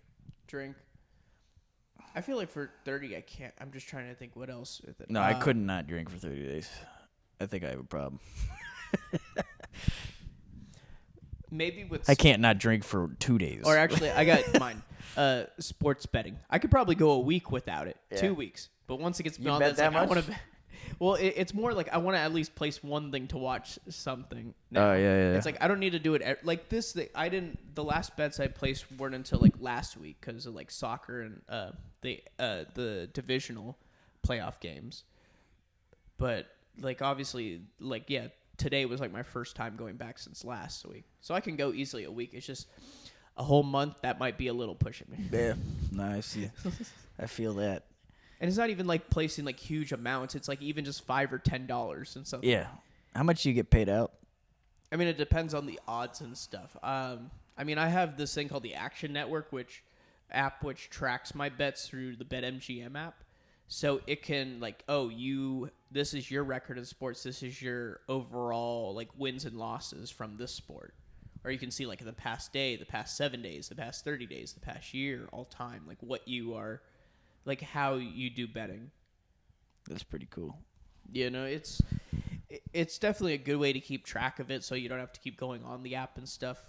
I feel like for 30, I can't. I'm just trying to think what else with it. No, I couldn't not drink for 30 days. I think I have a problem. Maybe with... I can't not drink for 2 days. Or actually, I got mine. Sports betting. I could probably go a week without it. Yeah. 2 weeks. But once it gets beyond that, like, much? I want to... Well, it's more like I want to at least place one thing to watch something. Now. Oh, yeah. It's like I don't need to do it like this. I didn't. The last bets I placed weren't until like last week because of like soccer and the divisional playoff games. But like obviously, like today was like my first time going back since last week, so I can go easily a week. It's just a whole month, that might be a little pushing me. Yeah, nice. Yeah, I feel that. And it's not even like placing like huge amounts. It's like even just $5 or $10 and something. Yeah. How much do you get paid out? I mean, it depends on the odds and stuff. I mean, I have this thing called the Action Network, which tracks my bets through the BetMGM app. So it can like, this is your record in sports. This is your overall like wins and losses from this sport. Or you can see like in the past day, the past 7 days, the past 30 days, the past year, all time, like what you are, like how you do betting. That's pretty cool. You know, it's definitely a good way to keep track of it so you don't have to keep going on the app and stuff.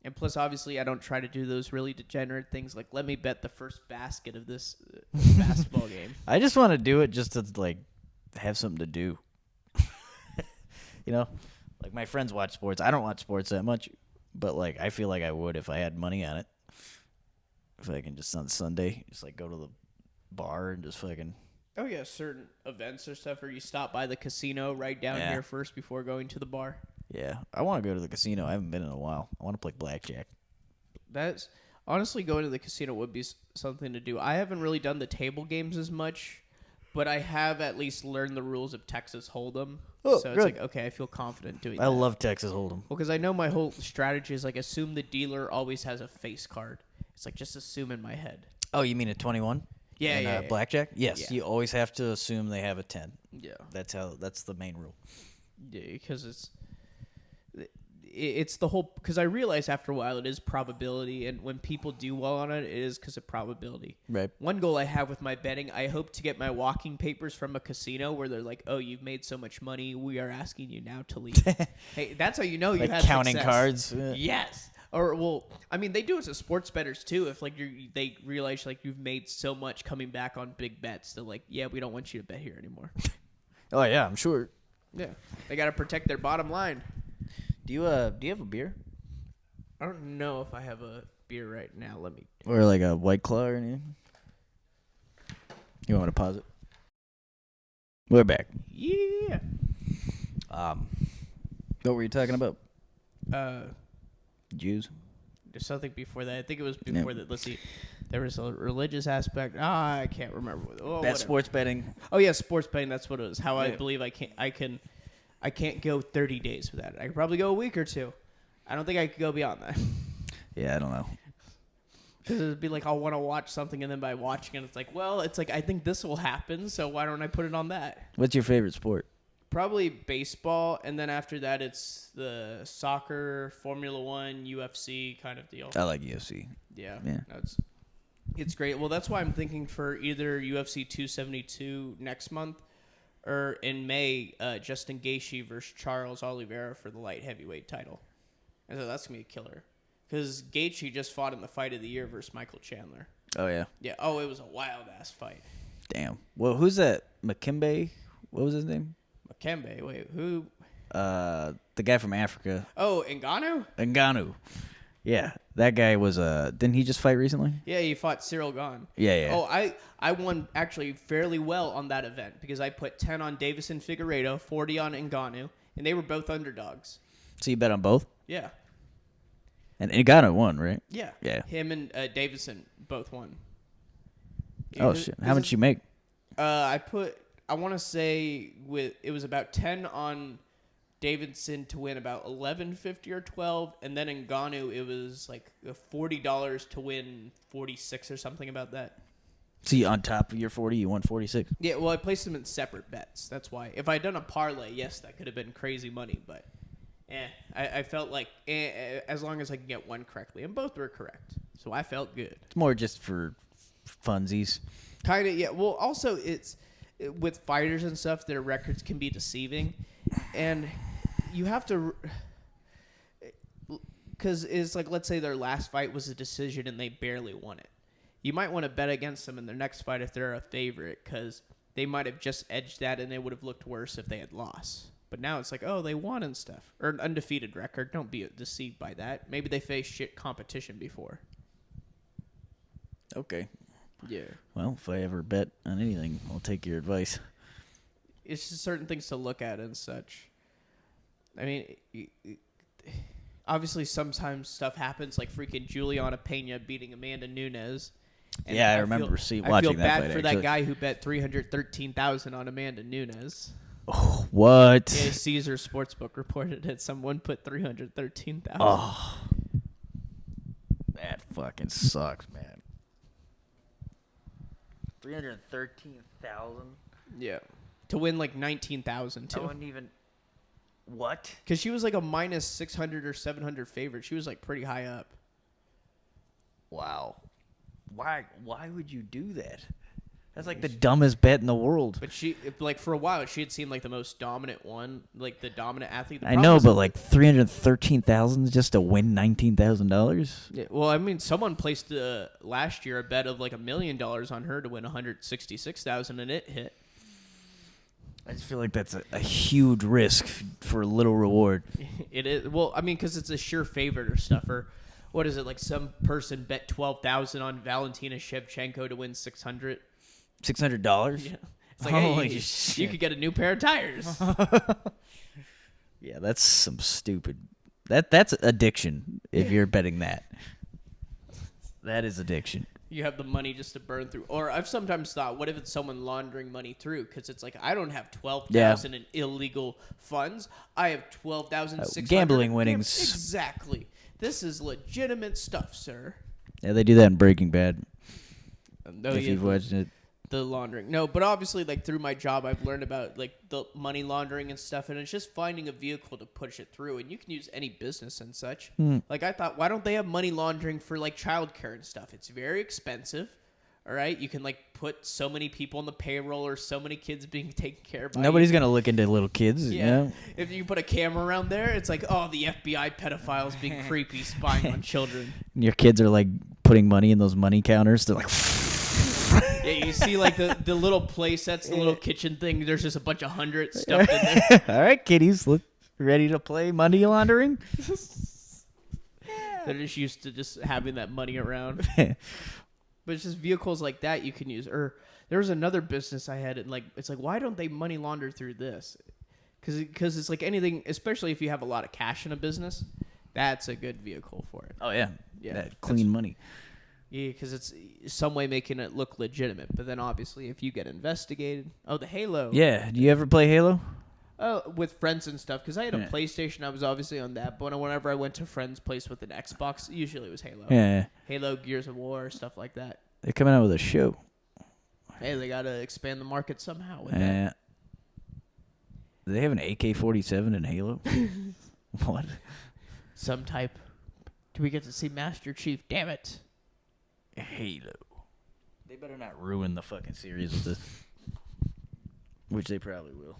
And plus, obviously, I don't try to do those really degenerate things like let me bet the first basket of this basketball game. I just want to do it just to, like, have something to do. You know? Like, my friends watch sports. I don't watch sports that much, but, like, I feel like I would if I had money on it. If I can just on Sunday, just, like, go to the bar and just fucking... Oh, yeah, certain events or stuff, or you stop by the casino right down here first before going to the bar. Yeah, I want to go to the casino. I haven't been in a while. I want to play blackjack. That's honestly, going to the casino would be something to do. I haven't really done the table games as much, but I have at least learned the rules of Texas Hold'em. Oh, so good. It's like, okay, I feel confident doing that. I love Texas Hold'em. Well, because I know my whole strategy is like assume the dealer always has a face card. It's like just assume in my head. Oh, you mean a 21? Yeah, in, yeah. Blackjack? Yes, Yeah. you always have to assume they have a 10. Yeah. That's the main rule. Yeah, because it's the whole, because I realize after a while it is probability, and when people do well on it, it is because of probability. Right. One goal I have with my betting, I hope to get my walking papers from a casino where they're like, oh, you've made so much money, we are asking you now to leave. Hey, that's how you know you like had counting success. cards. Yes. Or, well, I mean, they do it to sports bettors too. If like they realize like you've made so much coming back on big bets, they're like, yeah, we don't want you to bet here anymore. Oh yeah, I'm sure. Yeah, they got to protect their bottom line. Do you have a beer? I don't know if I have a beer right now. Let me. Or like a White Claw or anything? You want me to pause it? We're back. Yeah. What were you talking about? Jews? There's something before that. I think it was before that. Let's see. There was a religious aspect. I can't remember. That's sports betting. Oh yeah, sports betting. That's what it was. How I believe I can't go 30 days without it. I could probably go a week or two. I don't think I could go beyond that. Yeah, I don't know. Because it would be like I'll want to watch something, and then by watching it, it's like I think this will happen, so why don't I put it on that? What's your favorite sport? Probably baseball, and then after that, it's the soccer, Formula One, UFC kind of deal. I like UFC. Yeah. No, it's great. Well, that's why I'm thinking for either UFC 272 next month, or in May, Justin Geishi versus Charles Oliveira for the light heavyweight title. And so that's going to be a killer. Because Geishi just fought in the fight of the year versus Michael Chandler. Oh, yeah? Yeah. Oh, it was a wild-ass fight. Damn. Well, who's that? McKimbe? What was his name? Makembe. Wait, who? The guy from Africa. Oh, Ngannou. Yeah, that guy was didn't he just fight recently? Yeah, he fought Cyril Gane. Yeah. Oh, I won actually fairly well on that event because I put 10 on Davison Figueiredo, 40 on Ngannou, and they were both underdogs. So you bet on both? Yeah. And Ngannou won, right? Yeah. Yeah. Him and Davison both won. Oh shit! How much you make? I want to say it was about 10 on Davidson to win about 11.50 or 12, and then in Ngannou it was like $40 to win 46 or something about that. See, on top of your 40, you won 46. Yeah, well, I placed them in separate bets. That's why. If I had done a parlay, yes, that could have been crazy money, but I felt like as long as I can get one correctly, and both were correct, so I felt good. It's more just for funsies. Kind of, yeah. Well, also it's with fighters and stuff, their records can be deceiving, and you have to, because it's like, let's say their last fight was a decision and they barely won it. You might want to bet against them in their next fight if they're a favorite, because they might have just edged that and they would have looked worse if they had lost. But now it's like, oh, they won and stuff. Or an undefeated record. Don't be deceived by that. Maybe they faced shit competition before. Okay. Yeah. Well, if I ever bet on anything, I'll take your advice. It's just certain things to look at and such. I mean, obviously sometimes stuff happens, like freaking Juliana Pena beating Amanda Nunes. And Yeah, I remember watching that fight. I feel bad for actually. that guy who bet $313,000 on Amanda Nunes. Oh, what? Yeah, Caesar Sportsbook reported it. Someone put $313,000. Oh, that fucking sucks, man. 313,000. Yeah, to win like 19,000 too. I wouldn't even. What? Because she was like a minus 600 or 700 favorite. She was like pretty high up. Wow. Why would you do that? That's like the dumbest bet in the world. But she, like, for a while, she had seemed like the most dominant one, like the dominant athlete. The I know, but like 313,000 just to win $19,000. Yeah, well, I mean, someone placed last year a bet of like $1 million on her to win 166,000, and it hit. I just feel like that's a huge risk for a little reward. It is. Well, I mean, because it's a sure favorite or stuff. Or what is it? Like some person bet 12,000 on Valentina Shevchenko to win 600. $600? Yeah. It's like, Holy hey, shit. you could get a new pair of tires. Yeah, that's some stupid. That's addiction. If you're betting that, that is addiction. You have the money just to burn through. Or I've sometimes thought, what if it's someone laundering money through? Because it's like, I don't have 12,000 in illegal funds. I have 12,600 gambling winnings. Exactly. This is legitimate stuff, sir. Yeah, they do that in Breaking Bad. No, if you've watched it. The laundering. No, but obviously, like, through my job, I've learned about, like, the money laundering and stuff, and it's just finding a vehicle to push it through, and you can use any business and such. Like, I thought, why don't they have money laundering for, like, childcare and stuff? It's very expensive, all right? You can, like, put so many people on the payroll or so many kids being taken care of by Nobody's going to look into little kids, Yeah. you know? If you put a camera around there, it's like, oh, the FBI pedophiles being creepy, spying on children. And your kids are, like, putting money in those money counters. They're like... Yeah, you see, like, the little play sets, the little kitchen thing. There's just a bunch of hundreds stuffed in there. All right, kiddies, look ready to play money laundering? They're just used to just having that money around. But it's just vehicles like that you can use. Or there was another business I had, and, like, it's like, why don't they money launder through this? Because it's like anything, especially if you have a lot of cash in a business, that's a good vehicle for it. Oh, yeah. Yeah, That clean money. Yeah, because it's some way making it look legitimate. But then obviously if you get investigated. Oh, the Halo. Yeah. Do you ever play Halo? Oh, with friends and stuff. Because I had a PlayStation. I was obviously on that. But whenever I went to friends' place with an Xbox, usually it was Halo. Yeah. Halo, Gears of War, stuff like that. They're coming out with a show. Hey, they got to expand the market somehow with Yeah. that. Do they have an AK-47 in Halo? What? Some type. Do we get to see Master Chief? Damn it. Halo. They better not ruin the fucking series with this. Which they probably will.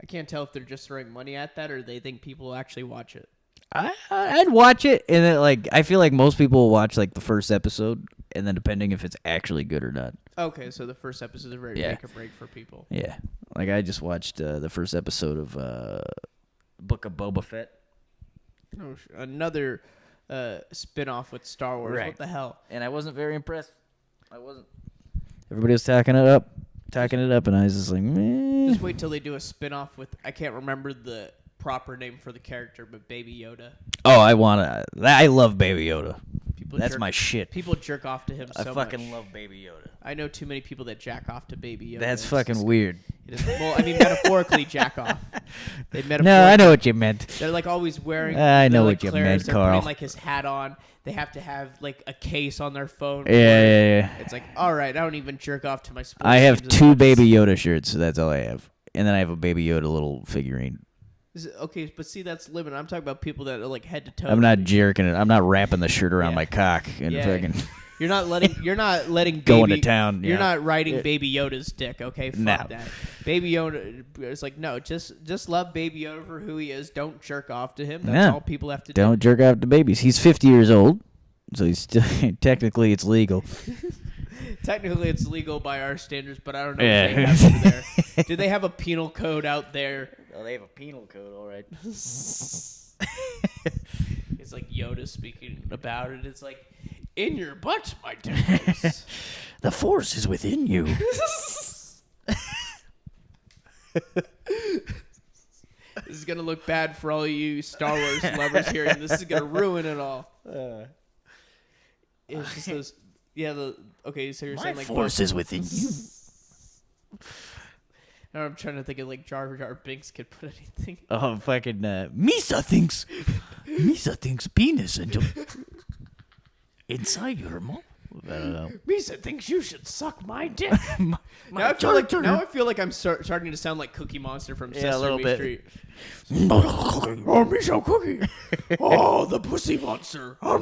I can't tell if they're just throwing money at that or they think people will actually watch it. I'd watch it, and then, like, I feel like most people will watch, like, the first episode, and then depending if it's actually good or not. Okay, so the first episode is very make or break for people. Yeah. Like, I just watched the first episode of Book of Boba Fett. Oh, another spin-off with Star Wars. Right. What the hell? And I wasn't very impressed. I wasn't. Everybody was talking it up, and I was just like, meh. Just wait till they do a spin-off with, I can't remember the proper name for the character, but Baby Yoda. Oh, I love Baby Yoda. That's my shit. People jerk off to him so much. I fucking love Baby Yoda. I know too many people that jack off to Baby Yoda. That's fucking weird. It is, well, I mean, metaphorically jack off. No, I know what you meant. They're like always wearing. I know like what you Claire's, meant, they're Karl. putting like his hat on. They have to have like a case on their phone. Yeah. It's like, all right, I don't even jerk off to my sports I have teams as 2 much as- Baby Yoda shirts, so that's all I have. And then I have a Baby Yoda little figurine. Okay, but see, that's limited. I'm talking about people that are like head to toe. I'm not jerking it. I'm not wrapping the shirt around Yeah. my cock and Yeah. fucking You're not letting going baby, to town. You're yeah. not riding Baby Yoda's dick, okay? Fuck No. that. Baby Yoda, it's like, no, just love Baby Yoda for who he is. Don't jerk off to him. That's Yeah. all people have to Don't jerk off to babies. He's 50 years old, so he's still technically it's legal. do. Technically, it's legal by our standards, but I don't know Yeah. if they have over there. Do they have a penal code out there? Oh, they have a penal code, all right. It's like Yoda speaking about it. It's like, in your butt, my dears. The force is within you. This is gonna look bad for all you Star Wars lovers here, and this is gonna ruin it all. It's just those. Yeah. Okay. So you're saying like force is within you. Now I'm trying to think of like Jar Jar Binks could put anything. Oh, fucking Misa thinks penis inside your mouth. I don't know. Misa thinks you should suck my dick. Now I feel like I'm starting to sound like Cookie Monster from Sesame Street. Oh, Misa Cookie. Oh, the pussy monster. I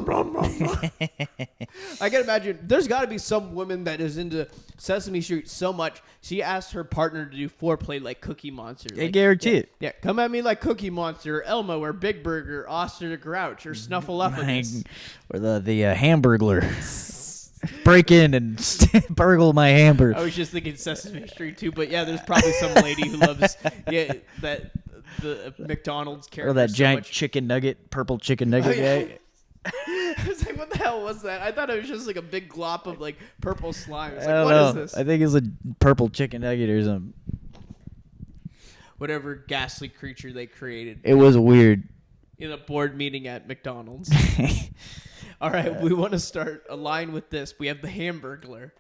can imagine there's got to be some woman that is into Sesame Street so much she asked her partner to do foreplay like Cookie Monster. I guarantee it. Yeah, come at me like Cookie Monster, or Elmo, or Big Burger, Oscar the Grouch, or Snuffleupagus. Or the Hamburglar. Break in and burgle my hamburger. I was just thinking Sesame Street too, but yeah, there's probably some lady who loves the McDonald's character. Or that so giant much. chicken nugget, purple chicken nugget guy. I was like, what the hell was that? I thought it was just like a big glop of like purple slime. I was I like, don't what know. is this? I think it's a purple chicken nugget or something. Whatever ghastly creature they created It was weird. in a board meeting at McDonald's. All right, we want to start a line with this. We have the Hamburglar.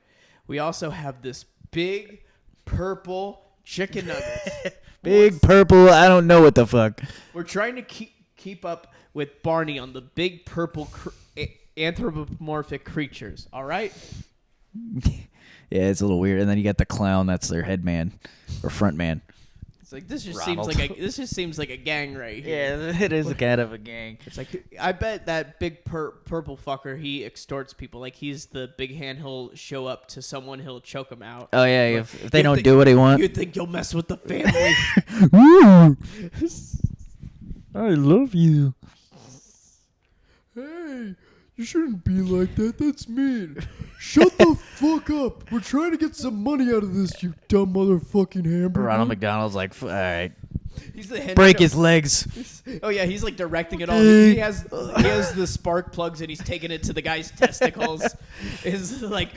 We also have this big purple chicken nugget. Big purple, I don't know what the fuck. We're trying to keep up with Barney on the big purple anthropomorphic creatures. All right. Yeah, it's a little weird. And then you got the clown. That's their head man or front man. It's like this just Ronald. seems like a gang right here. Yeah, it is kind of a gang. It's like I bet that big purple fucker he extorts people. Like he's the big hand. He'll show up to someone. He'll choke them out. Oh yeah, if they don't do what they want. You think you'll mess with the family? I love you. Hey, you shouldn't be like that. That's mean. Shut the fuck up. We're trying to get some money out of this, you dumb motherfucking hamburger. Ronald McDonald's like, all right, He's the head break chef. his legs. Oh yeah, he's like directing it all. He has the spark plugs and he's taking it to the guy's testicles. Is like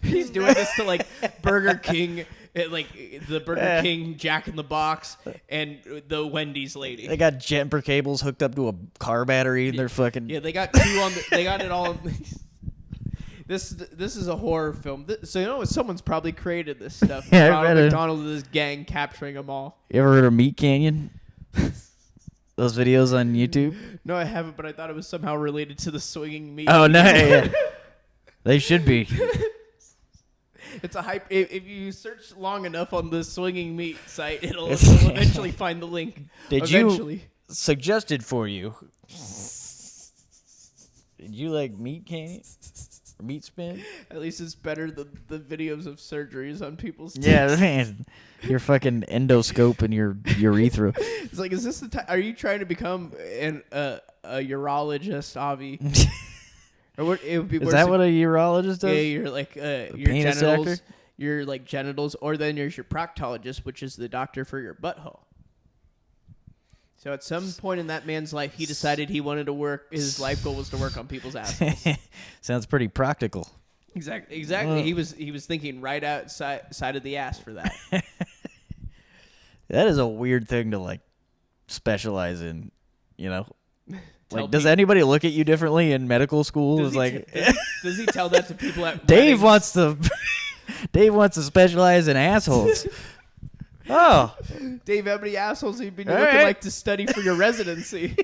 he's doing this to like Burger King, like the Burger King Jack in the Box and the Wendy's lady. They got jumper cables hooked up to a car battery, and they're fucking. Yeah, they got two on. They got it all. This is a horror film. So you know what? Someone's probably created this stuff. Yeah, I Ronald bet it. McDonald and this gang capturing them all. You ever heard of Meat Canyon? Those videos on YouTube? No, I haven't, but I thought it was somehow related to the swinging meat. Oh no, yeah. They should be. It's a hype. If you search long enough on the swinging meat site, it'll eventually find the link. Did you suggested for you? Did you like Meat Canyon? Or Meat Spin? At least it's better than the videos of surgeries on people's teeth. Yeah, man. Your fucking endoscope and your urethra. It's like, is this the time? Are you trying to become a urologist, Avi? Or what? It would be. Is that what a urologist does? Yeah, you're like your penis genitals. doctor? Your like genitals, or then there's your proctologist, which is the doctor for your butthole. So at some point in that man's life, he decided he wanted to work. His life goal was to work on people's assholes. Sounds pretty practical. Exactly. He was thinking right outside of the ass for that. That is a weird thing to like specialize in, you know. Like, does people- anybody look at you differently in medical school? Does It's he like does he tell that to people at Dave weddings? wants to specialize in assholes. Oh, Dave, how many assholes have you been All looking right. like to study for your residency?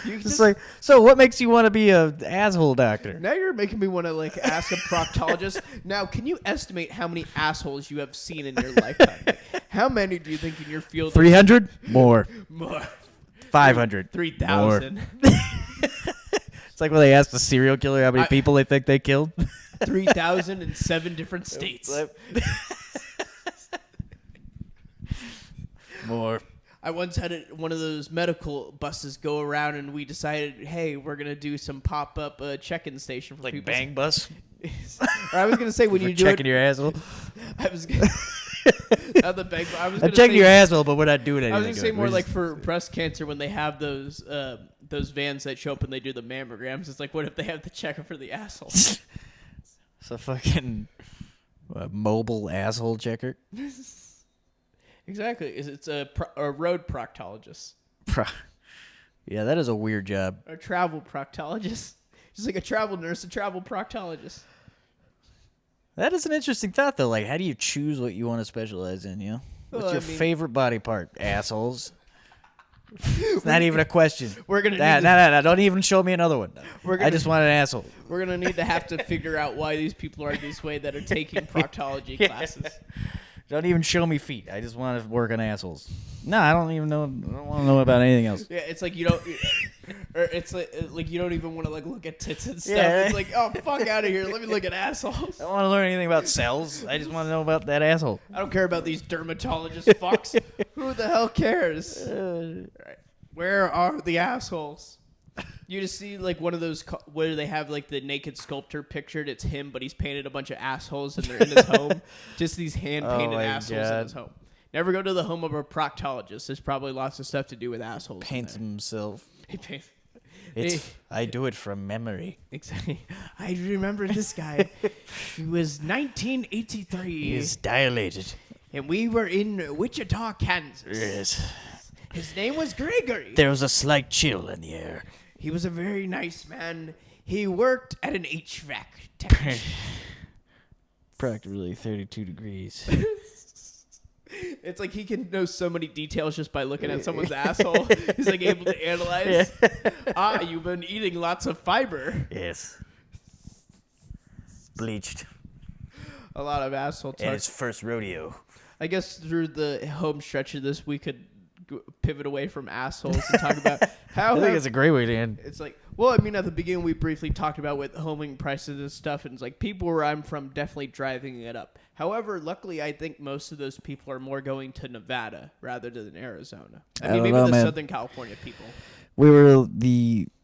You it's just- like, so what makes you want to be a asshole doctor? Now you're making me want to like ask a proctologist. Now, can you estimate how many assholes you have seen in your lifetime? Like, how many do you think in your field? 300 more, More. 500 3,000. It's like when they ask the serial killer how many people they think they killed. 3,000 in 7 different states. More. I once had one of those medical buses go around, and we decided, hey, we're gonna do some pop-up check-in station for Like people. bang bus. Or I was gonna say when For you do checking it, your asshole. I was gonna, not the bang. I was I'm gonna checking say, your asshole, but we're not doing anything. I was gonna say good. more We're like just- for breast cancer when they have those vans that show up and they do the mammograms. It's like, what if they have the checker for the asshole? It's a fucking mobile asshole checker. Exactly. It's a road proctologist. Yeah, that is a weird job. A travel proctologist. Just like a travel nurse, a travel proctologist. That is an interesting thought, though. Like, how do you choose what you want to specialize in, you know? What's Well, your I mean- favorite body part, assholes? It's not even a question. We're gonna No. Don't even show me another one. We're I gonna- just want an asshole. We're gonna need to have to figure out why these people are this way that are taking proctology classes. Don't even show me feet. I just want to work on assholes. No, I don't even know. I don't want to know about anything else. Yeah, it's like you don't, or it's like you don't even want to like look at tits and stuff. Yeah. It's like, oh fuck out of here. Let me look at assholes. I don't want to learn anything about cells. I just want to know about that asshole. I don't care about these dermatologist fucks. Who the hell cares? Right. Where are the assholes? You just see like one of those where they have like the naked sculptor pictured. It's him, but he's painted a bunch of assholes and they're in his home. Just these hand painted my assholes in God. his home. Never go to the home of a proctologist. There's probably lots of stuff to do with assholes. Paints himself. He paints. I do it from memory. Exactly. I remember this guy. He was 1983. He is dilated. And we were in Wichita, Kansas. Yes. His name was Gregory. There was a slight chill in the air. He was a very nice man. He worked at an HVAC technician. Practically 32 degrees. It's like he can know so many details just by looking at someone's asshole. He's like able to analyze. You've been eating lots of fiber. Yes. Bleached. A lot of asshole And talk. his first rodeo. I guess through the home stretch of this, we could pivot away from assholes and talk about how I think it's a great way to end. it's like, well, I mean, at the beginning, we briefly talked about with homing prices and stuff, and it's like people where I'm from definitely driving it up. However, luckily, I think most of those people are more going to Nevada rather than Arizona. I mean, don't maybe know, the man. Southern California people.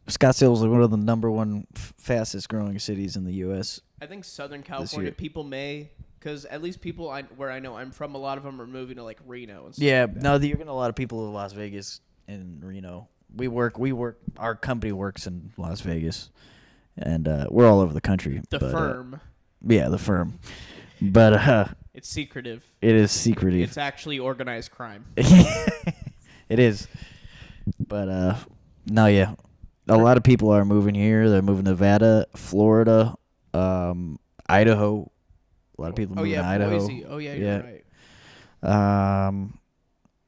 Scottsdale was one of the number one fastest growing cities in the U.S. I think Southern California year. people may, because at least people where I know I'm from, a lot of them are moving to like Reno and stuff. Yeah, like that. no, you're getting a lot of people in Las Vegas and Reno. We work. Our company works in Las Vegas, and we're all over the country. The firm. Yeah, the firm. But It's secretive. it is secretive. It's actually organized crime. It is. But no, yeah. A lot of people are moving here. They're moving to Nevada, Florida, Idaho. A lot of people moving to Idaho. Boise. Oh yeah, you're right.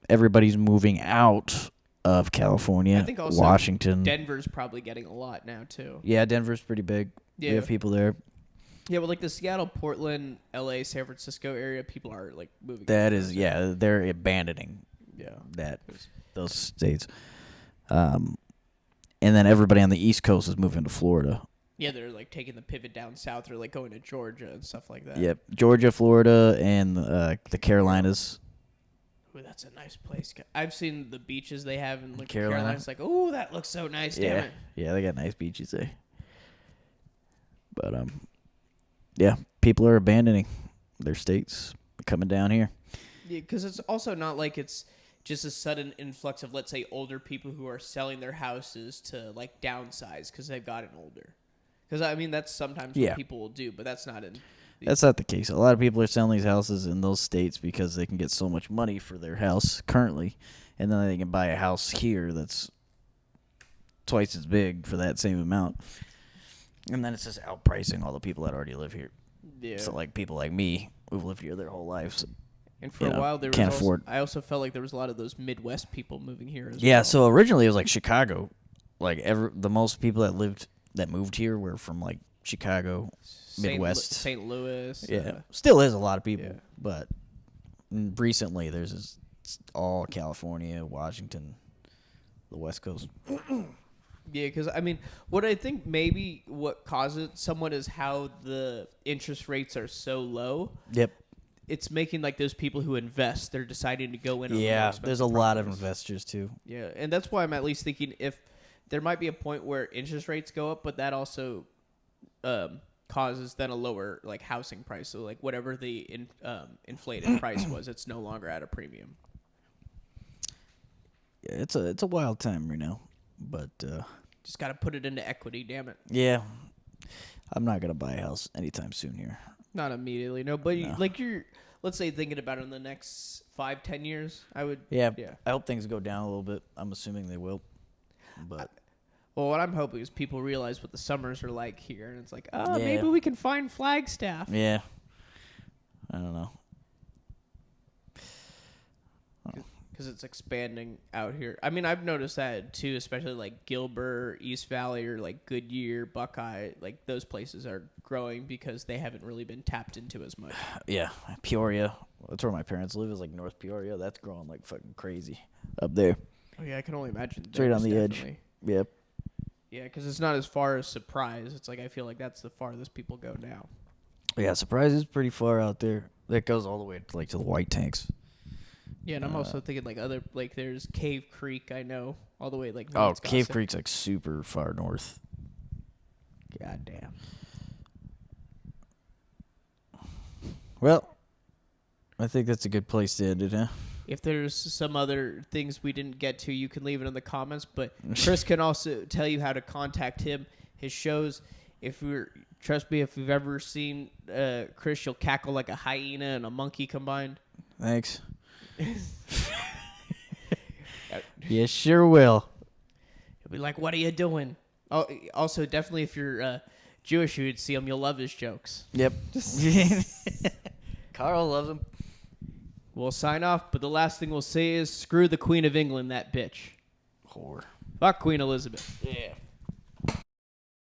Everybody's moving out of California. I think also Washington. Denver's probably getting a lot now too. Yeah, Denver's pretty big. Yeah. We have people there. Yeah, well, like the Seattle, Portland, LA, San Francisco area, people are like moving. That is, yeah, they're abandoning Yeah. those states. And then everybody on the East Coast is moving to Florida. Yeah, they're like taking the pivot down south or like going to Georgia and stuff like that. Yep, Georgia, Florida, and the Carolinas. Ooh, that's a nice place. I've seen the beaches they have in like Carolina. the Carolinas. Like, oh, that looks so nice. Damn Yeah, it. yeah, they got nice beaches there. But yeah, people are abandoning their states, coming down here. Yeah, because it's also not like it's just a sudden influx of, let's say, older people who are selling their houses to like downsize because they've gotten older. Because I mean, that's sometimes what people will do, but that's not in. That's not the case. A lot of people are selling these houses in those states because they can get so much money for their house currently, and then they can buy a house here that's twice as big for that same amount. And then it's just outpricing all the people that already live here. Yeah. So like people like me who've lived here their whole lives. And for a while, there was can't also, afford. I also felt like there was a lot of those Midwest people moving here as Yeah, well. so originally it was like Chicago. Like the most people that moved here were from like Chicago, Midwest. St. Louis. Yeah. Still is a lot of people, yeah. but recently there's it's all California, Washington, the West Coast. Yeah, because I mean, what I think maybe what causes it somewhat is how the interest rates are so low. Yep. It's making like those people who invest, they're deciding to go in. On the more Yeah, expensive there's a lot of properties. investors too. Yeah, and that's why I'm at least thinking if there might be a point where interest rates go up, but that also causes then a lower like housing price. So like whatever the inflated price was, it's no longer at a premium. Yeah, it's a wild time right now, but Just got to put it into equity, damn it. yeah, I'm not gonna buy a house anytime soon here. Not immediately, no. But let's say thinking about it in the next 5-10 years, I would. Yeah. I hope things go down a little bit. I'm assuming they will. But Well, what I'm hoping is people realize what the summers are like here, and it's like, Yeah. maybe we can find Flagstaff. yeah, I don't know. Because it's expanding out here. I mean, I've noticed that too, especially like Gilbert, East Valley, or like Goodyear, Buckeye. Like those places are growing because they haven't really been tapped into as much. Yeah, Peoria. That's where my parents live. Is like North Peoria. That's growing like fucking crazy up there. Oh yeah, I can only imagine. It's right on the definitely. edge. Yep. Yeah, because it's not as far as Surprise. It's like I feel like that's the farthest people go now. Yeah, Surprise is pretty far out there. That goes all the way to the White Tanks. Yeah, and I'm also thinking like there's Cave Creek. I know all the way like. Oh, Wisconsin. Cave Creek's like super far north. God damn. Well, I think that's a good place to end it, huh? If there's some other things we didn't get to, you can leave it in the comments. But Chris can also tell you how to contact him, his shows. Trust me, if you've ever seen Chris, you'll cackle like a hyena and a monkey combined. Thanks. You sure will. He'll be like, "What are you doing?" Oh, also, definitely, if you're Jewish, you'd see him. You'll love his jokes. Yep. Karl loves him. We'll sign off, but the last thing we'll say is screw the Queen of England, that bitch. Whore. Fuck Queen Elizabeth. Yeah.